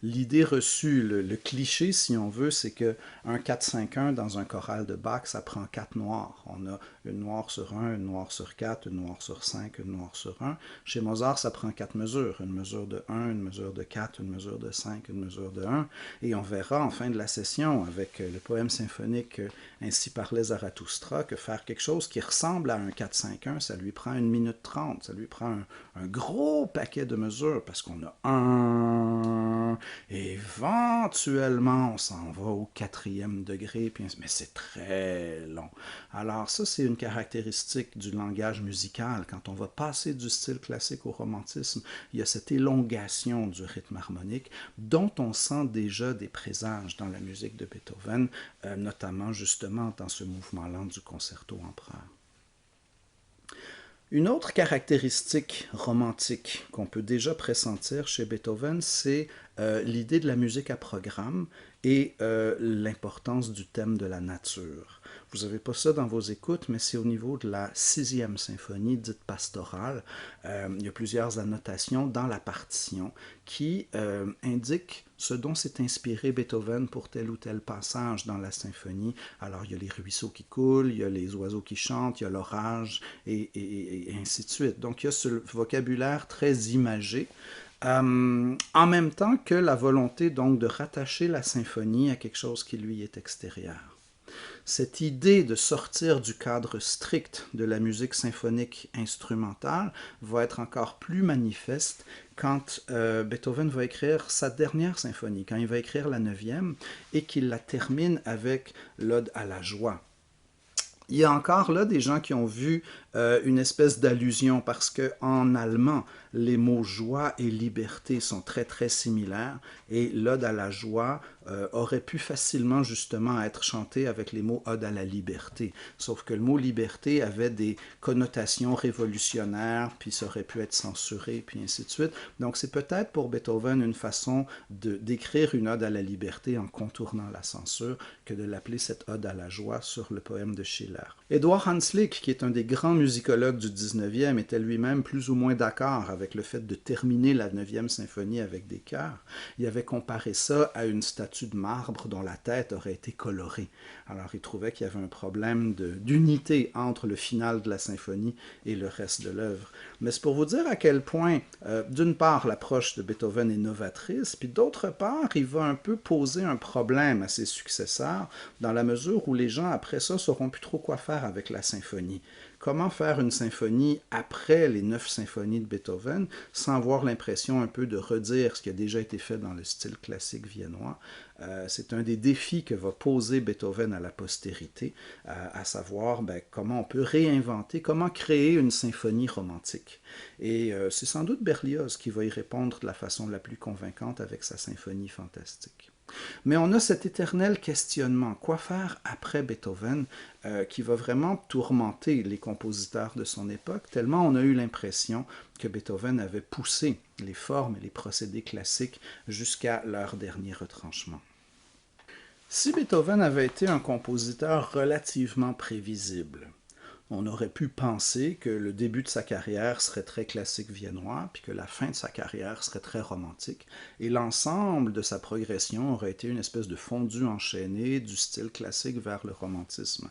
L'idée reçue, le cliché, si on veut, c'est qu'un 4-5-1 dans un choral de Bach, ça prend 4 noirs. On a une noire sur 1, une noire sur 4, une noire sur 5, une noire sur 1. Chez Mozart, ça prend 4 mesures. Une mesure de 1, une mesure de 4, une mesure de 5, une mesure de 1. Et on verra en fin de la session, avec le poème symphonique Ainsi parlait Zarathustra, que faire quelque chose qui ressemble à un 4-5-1, ça lui prend 1 minute 30. Ça lui prend un gros paquet de mesures parce qu'on a 1, 1, et éventuellement on s'en va au 4e degré, mais c'est très long. Alors ça, c'est une caractéristique du langage musical. Quand on va passer du style classique au romantisme, il y a cette élongation du rythme harmonique dont on sent déjà des présages dans la musique de Beethoven, notamment justement dans ce mouvement lent du concerto empereur. Une autre caractéristique romantique qu'on peut déjà pressentir chez Beethoven, c'est l'idée de la musique à programme et l'importance du thème de la nature. Vous n'avez pas ça dans vos écoutes, mais c'est au niveau de la 6e symphonie, dite pastorale. Il y a plusieurs annotations dans la partition qui indiquent ce dont s'est inspiré Beethoven pour tel ou tel passage dans la symphonie. Alors, il y a les ruisseaux qui coulent, il y a les oiseaux qui chantent, il y a l'orage, et ainsi de suite. Donc, il y a ce vocabulaire très imagé, en même temps que la volonté donc de rattacher la symphonie à quelque chose qui lui est extérieur. Cette idée de sortir du cadre strict de la musique symphonique instrumentale va être encore plus manifeste quand Beethoven va écrire sa dernière symphonie, quand il va écrire la 9e et qu'il la termine avec l'Ode à la joie. Il y a encore là des gens qui ont vu une espèce d'allusion parce qu'en allemand, les mots joie et liberté sont très très similaires et l'Ode à la joie aurait pu facilement justement être chanté avec les mots Ode à la liberté. Sauf que le mot liberté avait des connotations révolutionnaires, puis ça aurait pu être censuré, puis ainsi de suite. Donc c'est peut-être pour Beethoven une façon d'écrire une Ode à la liberté en contournant la censure que de l'appeler cette Ode à la joie sur le poème de Schiller. Édouard Hanslick, qui est un des grands musicologues du 19e, était lui-même plus ou moins d'accord avec le fait de terminer la 9e symphonie avec des chœurs. Il avait comparé ça à une statue de marbre dont la tête aurait été colorée. Alors il trouvait qu'il y avait un problème d'unité entre le final de la symphonie et le reste de l'œuvre. Mais c'est pour vous dire à quel point, d'une part, l'approche de Beethoven est novatrice, puis d'autre part, il va un peu poser un problème à ses successeurs, dans la mesure où les gens, après ça, ne sauront plus trop quoi faire avec la symphonie. Comment faire une symphonie après les 9 symphonies de Beethoven sans avoir l'impression un peu de redire ce qui a déjà été fait dans le style classique viennois? C'est un des défis que va poser Beethoven à la postérité, à savoir comment on peut réinventer, comment créer une symphonie romantique. Et c'est sans doute Berlioz qui va y répondre de la façon la plus convaincante avec sa symphonie fantastique. Mais on a cet éternel questionnement, quoi faire après Beethoven, qui va vraiment tourmenter les compositeurs de son époque, tellement on a eu l'impression que Beethoven avait poussé les formes et les procédés classiques jusqu'à leur dernier retranchement. Si Beethoven avait été un compositeur relativement prévisible, on aurait pu penser que le début de sa carrière serait très classique viennois, puis que la fin de sa carrière serait très romantique, et l'ensemble de sa progression aurait été une espèce de fondu enchaîné du style classique vers le romantisme.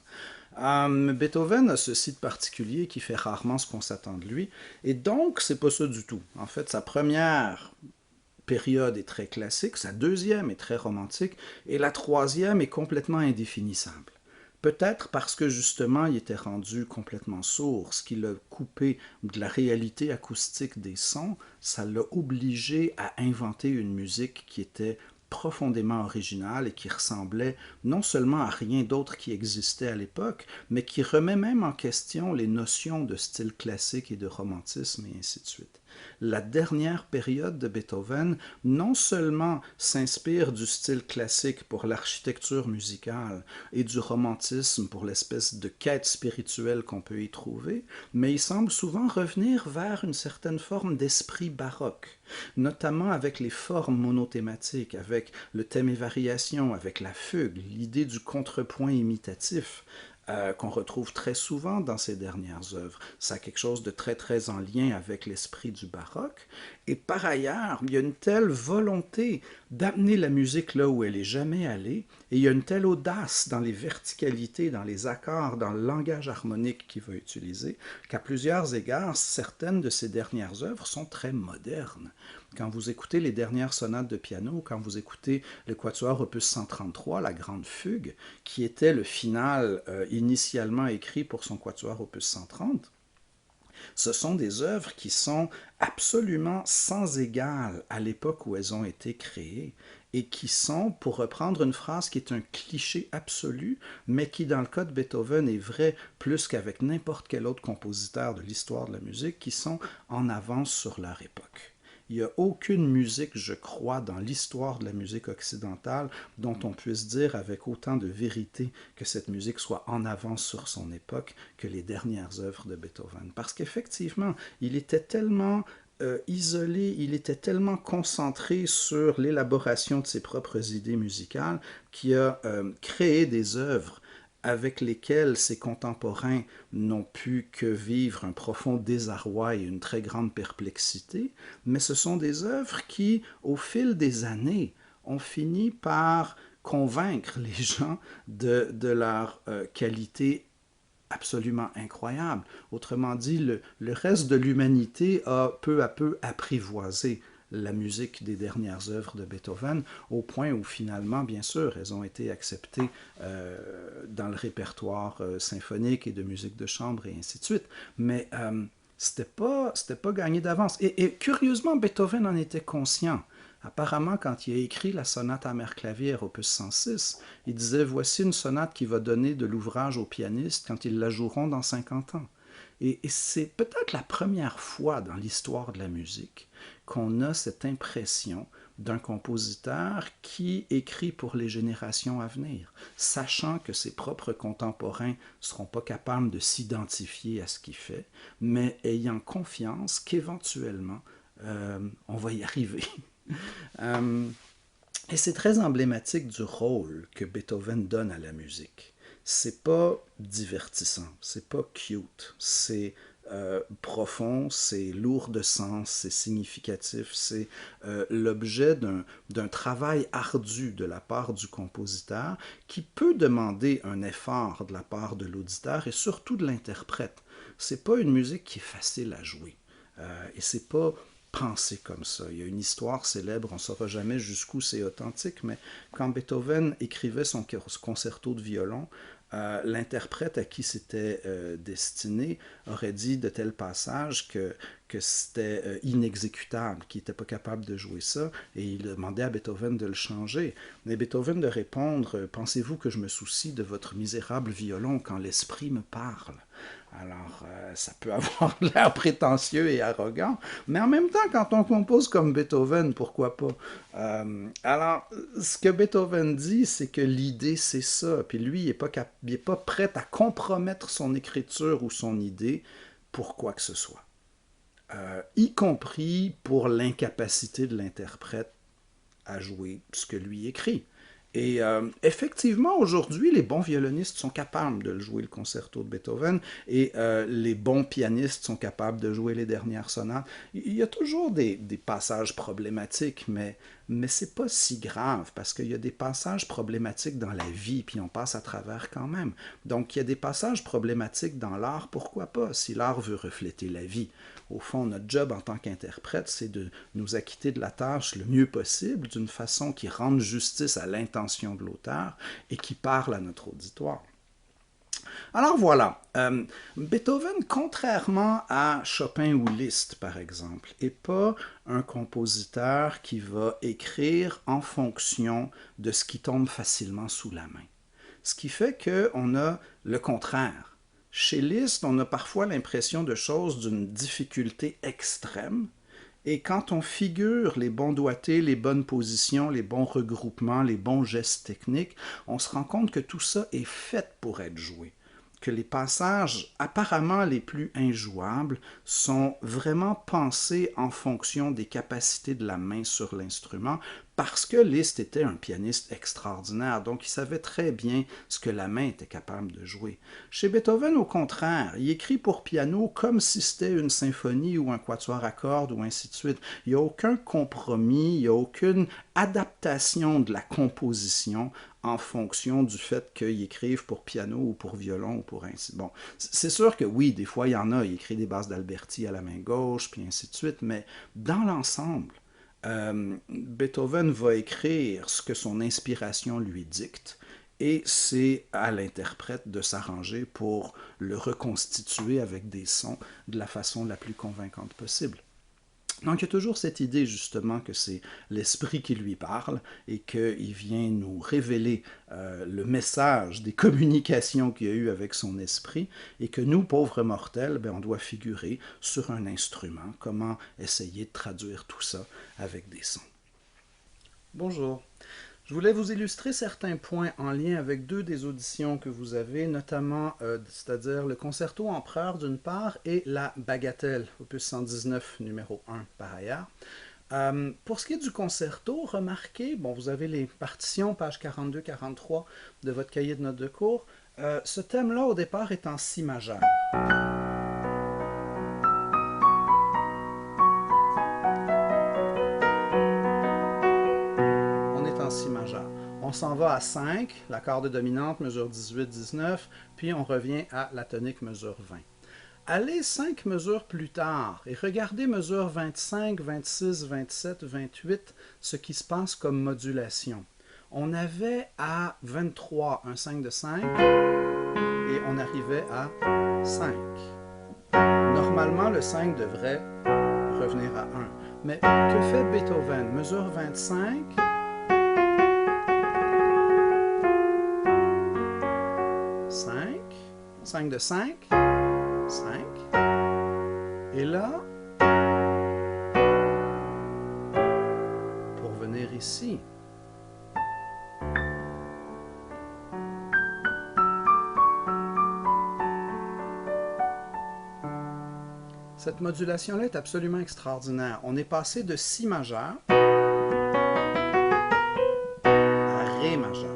Beethoven a ceci de particulier qui fait rarement ce qu'on s'attend de lui, et donc c'est pas ça du tout. En fait, sa première période est très classique, sa deuxième est très romantique, et la troisième est complètement indéfinissable. Peut-être parce que justement il était rendu complètement sourd, ce qui l'a coupé de la réalité acoustique des sons, ça l'a obligé à inventer une musique qui était profondément originale et qui ressemblait non seulement à rien d'autre qui existait à l'époque, mais qui remet même en question les notions de style classique et de romantisme et ainsi de suite. La dernière période de Beethoven non seulement s'inspire du style classique pour l'architecture musicale et du romantisme pour l'espèce de quête spirituelle qu'on peut y trouver, mais il semble souvent revenir vers une certaine forme d'esprit baroque, notamment avec les formes monothématiques, avec le thème et variation, avec la fugue, l'idée du contrepoint imitatif, qu'on retrouve très souvent dans ses dernières œuvres. Ça a quelque chose de très très en lien avec l'esprit du baroque. Et par ailleurs, il y a une telle volonté d'amener la musique là où elle n'est jamais allée, et il y a une telle audace dans les verticalités, dans les accords, dans le langage harmonique qu'il va utiliser, qu'à plusieurs égards, certaines de ses dernières œuvres sont très modernes. Quand vous écoutez les dernières sonates de piano, quand vous écoutez le quatuor opus 133, la grande fugue, qui était le final initialement écrit pour son quatuor opus 130, Ce sont des œuvres qui sont absolument sans égale à l'époque où elles ont été créées et qui sont, pour reprendre une phrase qui est un cliché absolu, mais qui dans le cas de Beethoven est vrai plus qu'avec n'importe quel autre compositeur de l'histoire de la musique, qui sont en avance sur leur époque. Il n'y a aucune musique, je crois, dans l'histoire de la musique occidentale dont on puisse dire avec autant de vérité que cette musique soit en avance sur son époque que les dernières œuvres de Beethoven. Parce qu'effectivement, il était tellement isolé, il était tellement concentré sur l'élaboration de ses propres idées musicales qu'il a créé des œuvres avec lesquels ses contemporains n'ont pu que vivre un profond désarroi et une très grande perplexité, mais ce sont des œuvres qui, au fil des années, ont fini par convaincre les gens de leur qualité absolument incroyable. Autrement dit, le reste de l'humanité a peu à peu apprivoisé la musique des dernières œuvres de Beethoven, au point où finalement, bien sûr, elles ont été acceptées dans le répertoire symphonique et de musique de chambre et ainsi de suite. Mais c'était pas gagné d'avance. Et curieusement, Beethoven en était conscient. Apparemment, quand il a écrit la sonate à Merclavier, opus 106, il disait « Voici une sonate qui va donner de l'ouvrage aux pianistes quand ils la joueront dans 50 ans. » Et c'est peut-être la première fois dans l'histoire de la musique qu'on a cette impression d'un compositeur qui écrit pour les générations à venir, sachant que ses propres contemporains ne seront pas capables de s'identifier à ce qu'il fait, mais ayant confiance qu'éventuellement, on va y arriver. Et c'est très emblématique du rôle que Beethoven donne à la musique. C'est pas divertissant, c'est pas cute, c'est profond, c'est lourd de sens, c'est significatif, c'est l'objet d'un travail ardu de la part du compositeur qui peut demander un effort de la part de l'auditeur et surtout de l'interprète. C'est pas une musique qui est facile à jouer et c'est pas pensé comme ça. Il y a une histoire célèbre, on ne saura jamais jusqu'où c'est authentique, mais quand Beethoven écrivait son concerto de violon, l'interprète à qui c'était destiné aurait dit de tels passages que c'était inexécutable, qu'il n'était pas capable de jouer ça, et il demandait à Beethoven de le changer. Mais Beethoven de répondre « Pensez-vous que je me soucie de votre misérable violon quand l'esprit me parle ?» Alors, ça peut avoir l'air prétentieux et arrogant, mais en même temps, quand on compose comme Beethoven, pourquoi pas? Alors, ce que Beethoven dit, c'est que l'idée, c'est ça. Puis lui, il n'est pas prêt à compromettre son écriture ou son idée pour quoi que ce soit. Y compris pour l'incapacité de l'interprète à jouer ce que lui écrit. Et effectivement, aujourd'hui, les bons violonistes sont capables de jouer le concerto de Beethoven et les bons pianistes sont capables de jouer les dernières sonates. Il y a toujours des passages problématiques, mais c'est pas si grave parce qu'il y a des passages problématiques dans la vie, puis on passe à travers quand même. Donc, il y a des passages problématiques dans l'art, pourquoi pas, si l'art veut refléter la vie. Au fond, notre job en tant qu'interprète, c'est de nous acquitter de la tâche le mieux possible, d'une façon qui rende justice à l'intention de l'auteur et qui parle à notre auditoire. Alors voilà, Beethoven, contrairement à Chopin ou Liszt, par exemple, n'est pas un compositeur qui va écrire en fonction de ce qui tombe facilement sous la main. Ce qui fait qu'on a le contraire. Chez Liszt, on a parfois l'impression de choses d'une difficulté extrême, et quand on figure les bons doigtés, les bonnes positions, les bons regroupements, les bons gestes techniques, on se rend compte que tout ça est fait pour être joué, que les passages apparemment les plus injouables sont vraiment pensés en fonction des capacités de la main sur l'instrument, parce que Liszt était un pianiste extraordinaire, donc il savait très bien ce que la main était capable de jouer. Chez Beethoven, au contraire, il écrit pour piano comme si c'était une symphonie ou un quatuor à cordes ou ainsi de suite. Il n'y a aucun compromis, il n'y a aucune adaptation de la composition en fonction du fait qu'il écrive pour piano ou pour violon ou pour ainsi. Bon, c'est sûr que oui, des fois il y en a, il écrit des basses d'Alberti à la main gauche, puis ainsi de suite, mais dans l'ensemble, Beethoven va écrire ce que son inspiration lui dicte et c'est à l'interprète de s'arranger pour le reconstituer avec des sons de la façon la plus convaincante possible. Donc, il y a toujours cette idée, justement, que c'est l'esprit qui lui parle et qu'il vient nous révéler le message des communications qu'il y a eu avec son esprit et que nous, pauvres mortels, on doit figurer sur un instrument. Comment essayer de traduire tout ça avec des sons. Bonjour. Je voulais vous illustrer certains points en lien avec deux des auditions que vous avez, notamment, c'est-à-dire le concerto Empereur d'une part et la Bagatelle, opus 119, numéro 1 par ailleurs. Pour ce qui est du concerto, remarquez, vous avez les partitions, page 42-43 de votre cahier de notes de cours. Ce thème-là, au départ, est en si majeur. Si majeur. On s'en va à 5, la corde dominante mesure 18-19, puis on revient à la tonique mesure 20. Allez 5 mesures plus tard et regardez mesure 25, 26, 27, 28, ce qui se passe comme modulation. On avait à 23 un 5 de 5 et on arrivait à 5. Normalement, le 5 devrait revenir à 1. Mais que fait Beethoven? Mesure 25... 5 de 5, 5, et là, pour venir ici, cette modulation-là est absolument extraordinaire. On est passé de si majeur à ré majeur.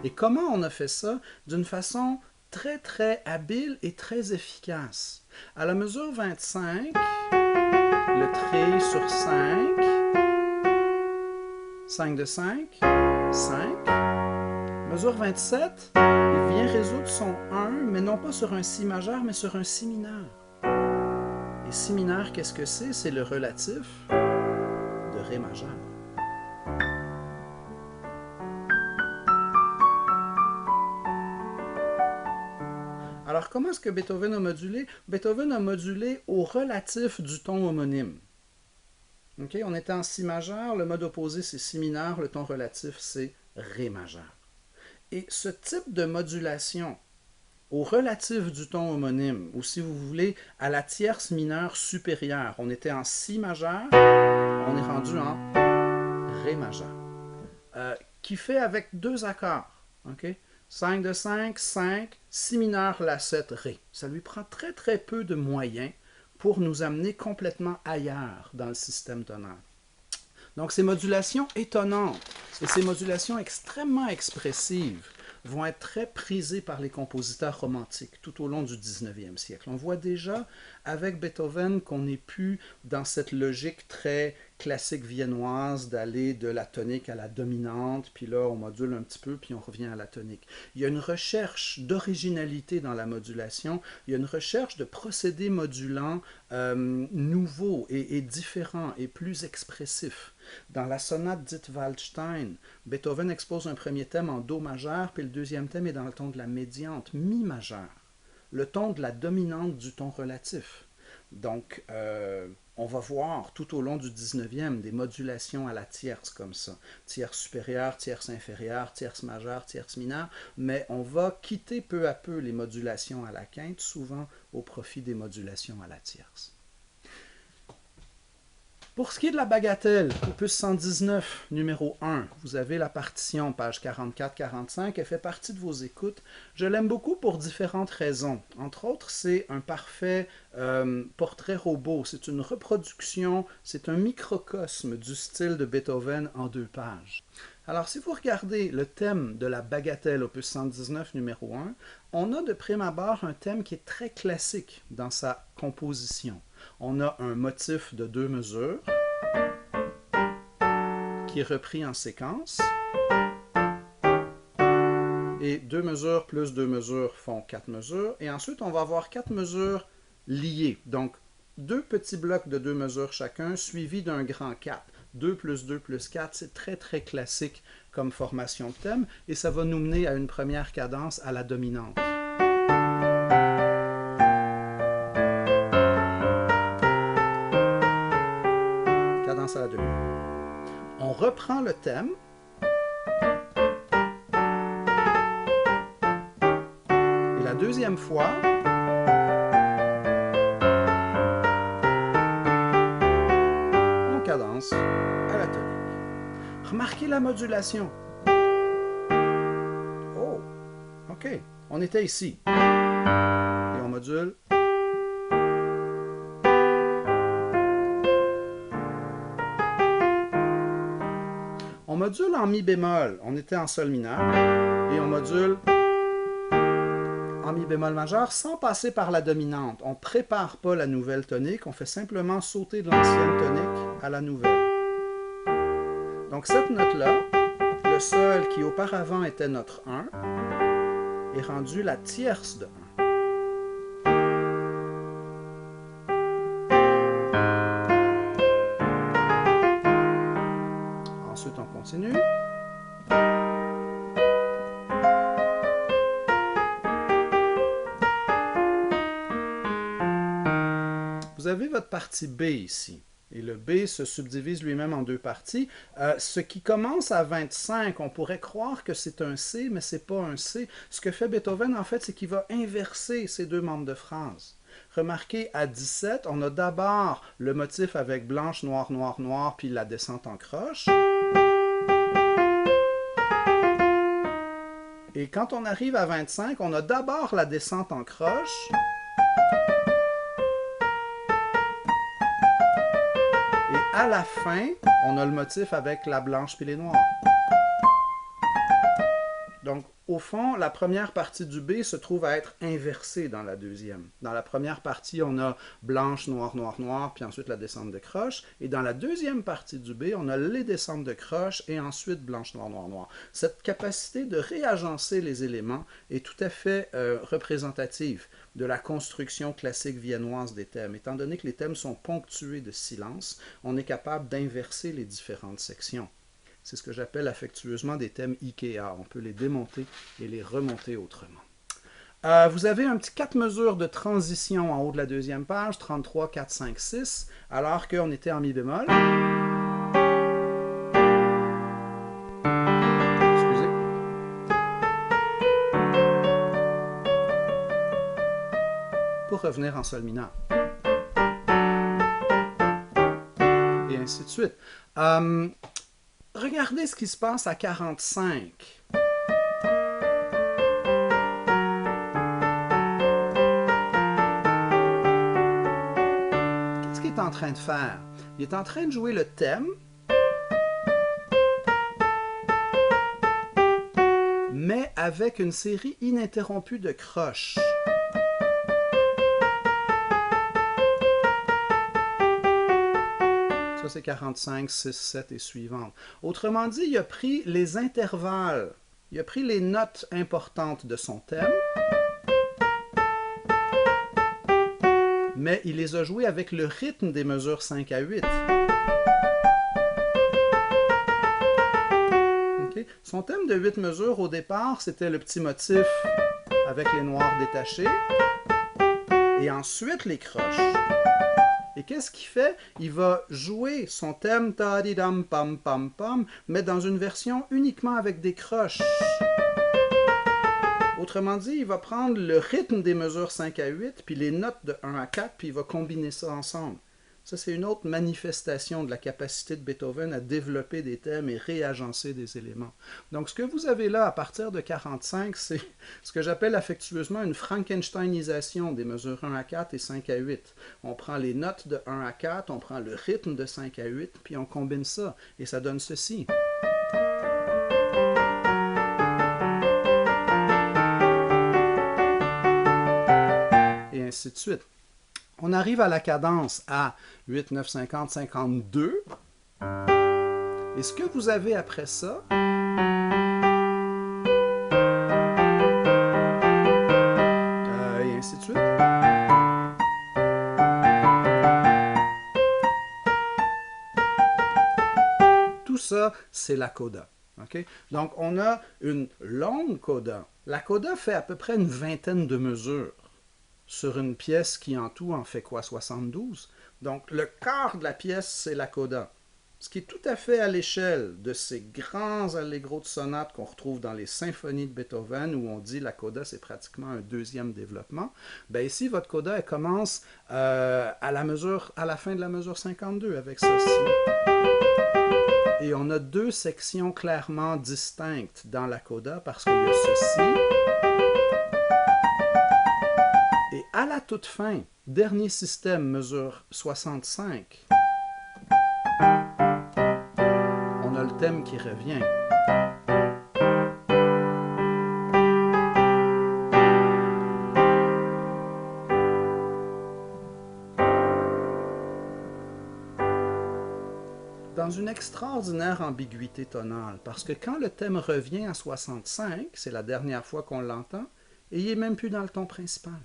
Et comment on a fait ça? D'une façon très très habile et très efficace. À la mesure 25, le tri sur 5, 5 de 5, 5. Mesure 27, il vient résoudre son 1, mais non pas sur un si majeur, mais sur un si mineur. Et si mineur, qu'est-ce que c'est? C'est le relatif de ré majeur. Alors, comment est-ce que Beethoven a modulé? Beethoven a modulé au relatif du ton homonyme. Okay? On était en si majeur, le mode opposé c'est si mineur, le ton relatif c'est ré majeur. Et ce type de modulation au relatif du ton homonyme, ou si vous voulez, à la tierce mineure supérieure, on était en si majeur, on est rendu en ré majeur, qui fait avec deux accords. Okay? 5 de 5, 5, si mineur, la 7, ré. Ça lui prend très très peu de moyens pour nous amener complètement ailleurs dans le système tonaire. Donc ces modulations étonnantes et ces modulations extrêmement expressives vont être très prisées par les compositeurs romantiques tout au long du 19e siècle. On voit déjà avec Beethoven qu'on n'est plus dans cette logique très classique viennoise d'aller de la tonique à la dominante, puis là on module un petit peu, puis on revient à la tonique. Il y a une recherche d'originalité dans la modulation, il y a une recherche de procédés modulants nouveaux et différents et plus expressifs. Dans la sonate dite Waldstein, Beethoven expose un premier thème en Do majeur, puis le deuxième thème est dans le ton de la médiante, Mi majeur, le ton de la dominante du ton relatif. Donc, on va voir tout au long du 19e des modulations à la tierce comme ça. Tierce supérieure, tierce inférieure, tierce majeure, tierce mineure, mais on va quitter peu à peu les modulations à la quinte, souvent au profit des modulations à la tierce. Pour ce qui est de la bagatelle, opus 119, numéro 1, vous avez la partition, page 44-45, elle fait partie de vos écoutes. Je l'aime beaucoup pour différentes raisons. Entre autres, c'est un parfait portrait robot, c'est une reproduction, c'est un microcosme du style de Beethoven en 2 pages. Alors, si vous regardez le thème de la bagatelle, opus 119, numéro 1, on a de prime abord un thème qui est très classique dans sa composition. On a un motif de 2 mesures qui est repris en séquence. Et 2 mesures plus 2 mesures font 4 mesures. Et ensuite, on va avoir 4 mesures liées. Donc, 2 petits blocs de 2 mesures chacun, suivis d'un grand 4. 2 plus 2 plus 4, c'est très très classique comme formation de thème, et ça va nous mener à une première cadence à la dominante. Cadence à la dominante. On reprend le thème. Et la deuxième fois, on cadence à la tonique. Remarquez la modulation. Oh, ok. On était ici. Et on module. On module en mi bémol. On était en sol mineur. Et on module en mi bémol majeur sans passer par la dominante. On ne prépare pas la nouvelle tonique. On fait simplement sauter de l'ancienne tonique à la nouvelle. Donc cette note-là, le sol qui auparavant était notre 1, est rendu la tierce de 1. Ensuite, on continue. Vous avez votre partie B ici. Et le B se subdivise lui-même en deux parties. Ce qui commence à 25, on pourrait croire que c'est un C, mais ce n'est pas un C. Ce que fait Beethoven, en fait, c'est qu'il va inverser ces deux membres de phrase. Remarquez, à 17, on a d'abord le motif avec blanche, noir, noir, noir, puis la descente en croche. Et quand on arrive à 25, on a d'abord la descente en croche. Et à la fin, on a le motif avec la blanche puis les noirs. Donc, au fond, la première partie du B se trouve à être inversée dans la deuxième. Dans la première partie, on a blanche, noir, noir, noir, puis ensuite la descente de croche. Et dans la deuxième partie du B, on a les descentes de croche et ensuite blanche, noir, noir, noir. Cette capacité de réagencer les éléments est tout à fait représentative de la construction classique viennoise des thèmes. Étant donné que les thèmes sont ponctués de silence, on est capable d'inverser les différentes sections. C'est ce que j'appelle affectueusement des thèmes IKEA. On peut les démonter et les remonter autrement. Vous avez un petit 4 mesures de transition en haut de la deuxième page, 33, 4, 5, 6, alors qu'on était en mi bémol. Excusez. Pour revenir en sol mineur. Et ainsi de suite. Regardez ce qui se passe à 45. Qu'est-ce qu'il est en train de faire? Il est en train de jouer le thème, mais avec une série ininterrompue de croches. Ça, c'est 45, 6, 7 et suivantes. Autrement dit, il a pris les intervalles, il a pris les notes importantes de son thème, mais il les a jouées avec le rythme des mesures 5 à 8. Okay. Son thème de 8 mesures, au départ, c'était le petit motif avec les noirs détachés, et ensuite les croches. Et qu'est-ce qu'il fait? Il va jouer son thème ta-di-dam pam pam pam, mais dans une version uniquement avec des croches. Autrement dit, il va prendre le rythme des mesures 5 à 8, puis les notes de 1 à 4, puis il va combiner ça ensemble. Ça, c'est une autre manifestation de la capacité de Beethoven à développer des thèmes et réagencer des éléments. Donc, ce que vous avez là à partir de 45, c'est ce que j'appelle affectueusement une Frankensteinisation des mesures 1 à 4 et 5 à 8. On prend les notes de 1 à 4, on prend le rythme de 5 à 8, puis on combine ça, et ça donne ceci. Et ainsi de suite. On arrive à la cadence à 8, 9, 50, 52. Et ce que vous avez après ça, et ainsi de suite. ça, c'est la coda. Okay? Donc, on a une longue coda. La coda fait à peu près une vingtaine de mesures sur une pièce qui en tout en fait quoi, 72? Donc, le quart de la pièce, c'est la coda. Ce qui est tout à fait à l'échelle de ces grands allegros de sonate qu'on retrouve dans les symphonies de Beethoven, où on dit la coda, c'est pratiquement un deuxième développement. Ben ici, votre coda, elle commence à la fin de la mesure 52 avec ceci. Et on a deux sections clairement distinctes dans la coda parce qu'il y a ceci. Et à la toute fin, dernier système, mesure 65, on a le thème qui revient. Dans une extraordinaire ambiguïté tonale, parce que quand le thème revient à 65, c'est la dernière fois qu'on l'entend, et il n'est même plus dans le ton principal.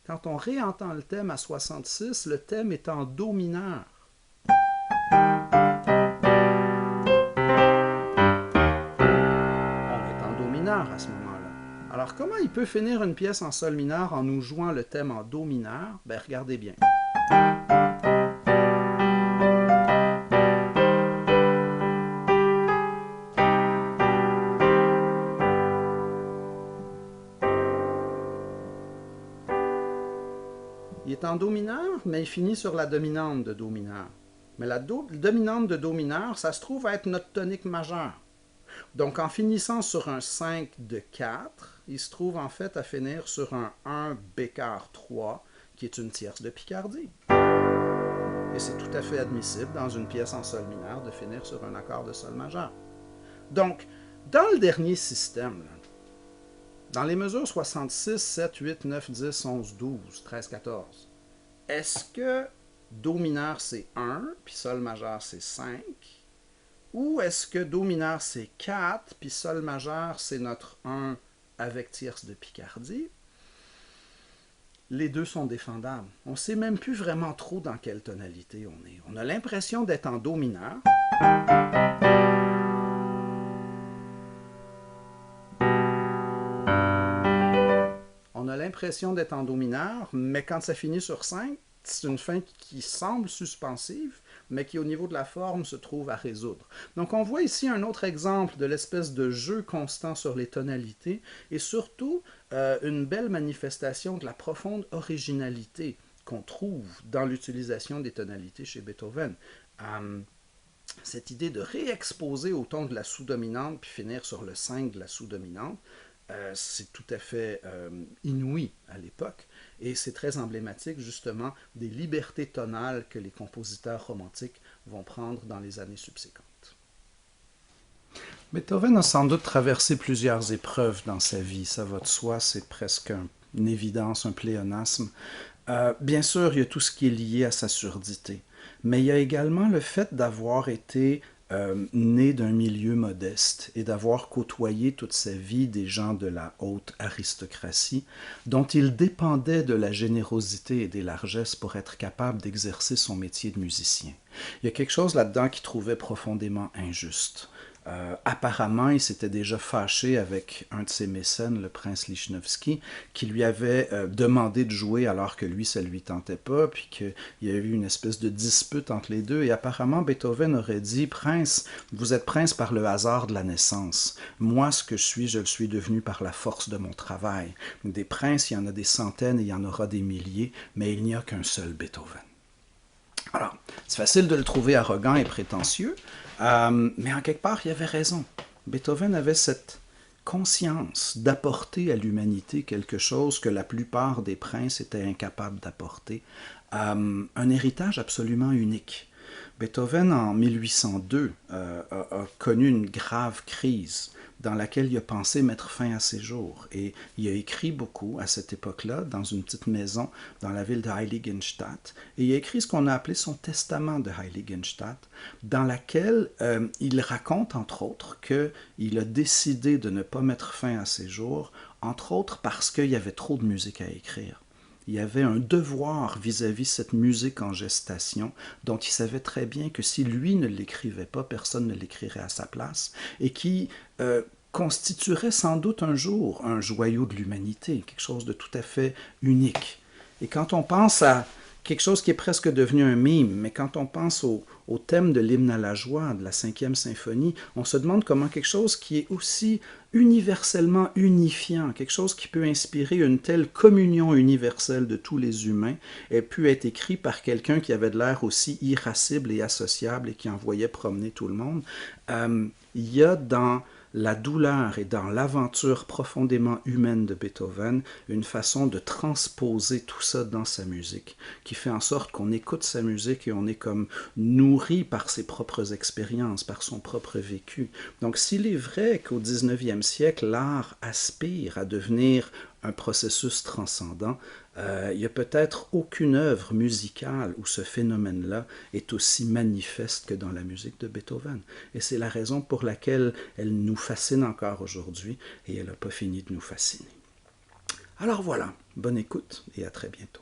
Quand on réentend le thème à 66, le thème est en do mineur. On est en do mineur à ce moment-là. Alors comment il peut finir une pièce en sol mineur en nous jouant le thème en do mineur? Ben regardez bien. Il est en do mineur, mais il finit sur la dominante de do mineur. Mais la dominante de do mineur, ça se trouve à être notre tonique majeure. Donc en finissant sur un 5 de 4, il se trouve en fait à finir sur un 1 bécard 3, qui est une tierce de Picardie. Et c'est tout à fait admissible dans une pièce en sol mineur de finir sur un accord de sol majeur. Donc, dans le dernier système, là, dans les mesures 66, 7, 8, 9, 10, 11, 12, 13, 14, est-ce que do mineur c'est 1, puis sol majeur c'est 5, ou est-ce que do mineur c'est 4, puis sol majeur c'est notre 1 avec tierce de Picardie? Les deux sont défendables. On ne sait même plus vraiment trop dans quelle tonalité on est. On a l'impression d'être en do mineur. On a l'impression d'être en do mineur, mais quand ça finit sur 5, c'est une fin qui semble suspensive, mais qui au niveau de la forme se trouve à résoudre. Donc on voit ici un autre exemple de l'espèce de jeu constant sur les tonalités, et surtout une belle manifestation de la profonde originalité qu'on trouve dans l'utilisation des tonalités chez Beethoven. Cette idée de réexposer au ton de la sous-dominante, puis finir sur le 5 de la sous-dominante, c'est tout à fait inouï à l'époque, et c'est très emblématique justement des libertés tonales que les compositeurs romantiques vont prendre dans les années subséquentes. Beethoven a sans doute traversé plusieurs épreuves dans sa vie, ça va de soi, c'est presque une évidence, un pléonasme. Bien sûr, il y a tout ce qui est lié à sa surdité, mais il y a également le fait d'avoir été né d'un milieu modeste et d'avoir côtoyé toute sa vie des gens de la haute aristocratie, dont il dépendait de la générosité et des largesses pour être capable d'exercer son métier de musicien. Il y a quelque chose là-dedans qu'il trouvait profondément injuste. Apparemment, il s'était déjà fâché avec un de ses mécènes, le prince Lichnowsky, qui lui avait demandé de jouer alors que lui, ça ne lui tentait pas, puis qu'il y a eu une espèce de dispute entre les deux, et apparemment Beethoven aurait dit « Prince, vous êtes prince par le hasard de la naissance. Moi, ce que je le suis devenu par la force de mon travail. Des princes, il y en a des centaines et il y en aura des milliers, mais il n'y a qu'un seul Beethoven. » Alors, c'est facile de le trouver arrogant et prétentieux, mais en quelque part, il avait raison. Beethoven avait cette conscience d'apporter à l'humanité quelque chose que la plupart des princes étaient incapables d'apporter, un héritage absolument unique. Beethoven, en 1802, a connu une grave crise dans laquelle il a pensé mettre fin à ses jours. Et il a écrit beaucoup à cette époque-là, dans une petite maison dans la ville de Heiligenstadt. Et il a écrit ce qu'on a appelé son testament de Heiligenstadt, dans laquelle il raconte, entre autres, qu'il a décidé de ne pas mettre fin à ses jours, entre autres parce qu'il y avait trop de musique à écrire. Il y avait un devoir vis-à-vis cette musique en gestation, dont il savait très bien que si lui ne l'écrivait pas, personne ne l'écrirait à sa place, et qui constituerait sans doute un jour un joyau de l'humanité, quelque chose de tout à fait unique. Et quand on pense à quelque chose qui est presque devenu un mime, mais quand on pense au thème de l'hymne à la joie, de la cinquième symphonie, on se demande comment quelque chose qui est aussi universellement unifiant, quelque chose qui peut inspirer une telle communion universelle de tous les humains, ait pu être écrit par quelqu'un qui avait de l'air aussi irascible et associable et qui envoyait promener tout le monde. Il y a dans la douleur et dans l'aventure profondément humaine de Beethoven, une façon de transposer tout ça dans sa musique, qui fait en sorte qu'on écoute sa musique et on est comme nourri par ses propres expériences, par son propre vécu. Donc s'il est vrai qu'au 19e siècle, l'art aspire à devenir un processus transcendant, il n'y a peut-être aucune œuvre musicale où ce phénomène-là est aussi manifeste que dans la musique de Beethoven. Et c'est la raison pour laquelle elle nous fascine encore aujourd'hui et elle n'a pas fini de nous fasciner. Alors voilà, bonne écoute et à très bientôt.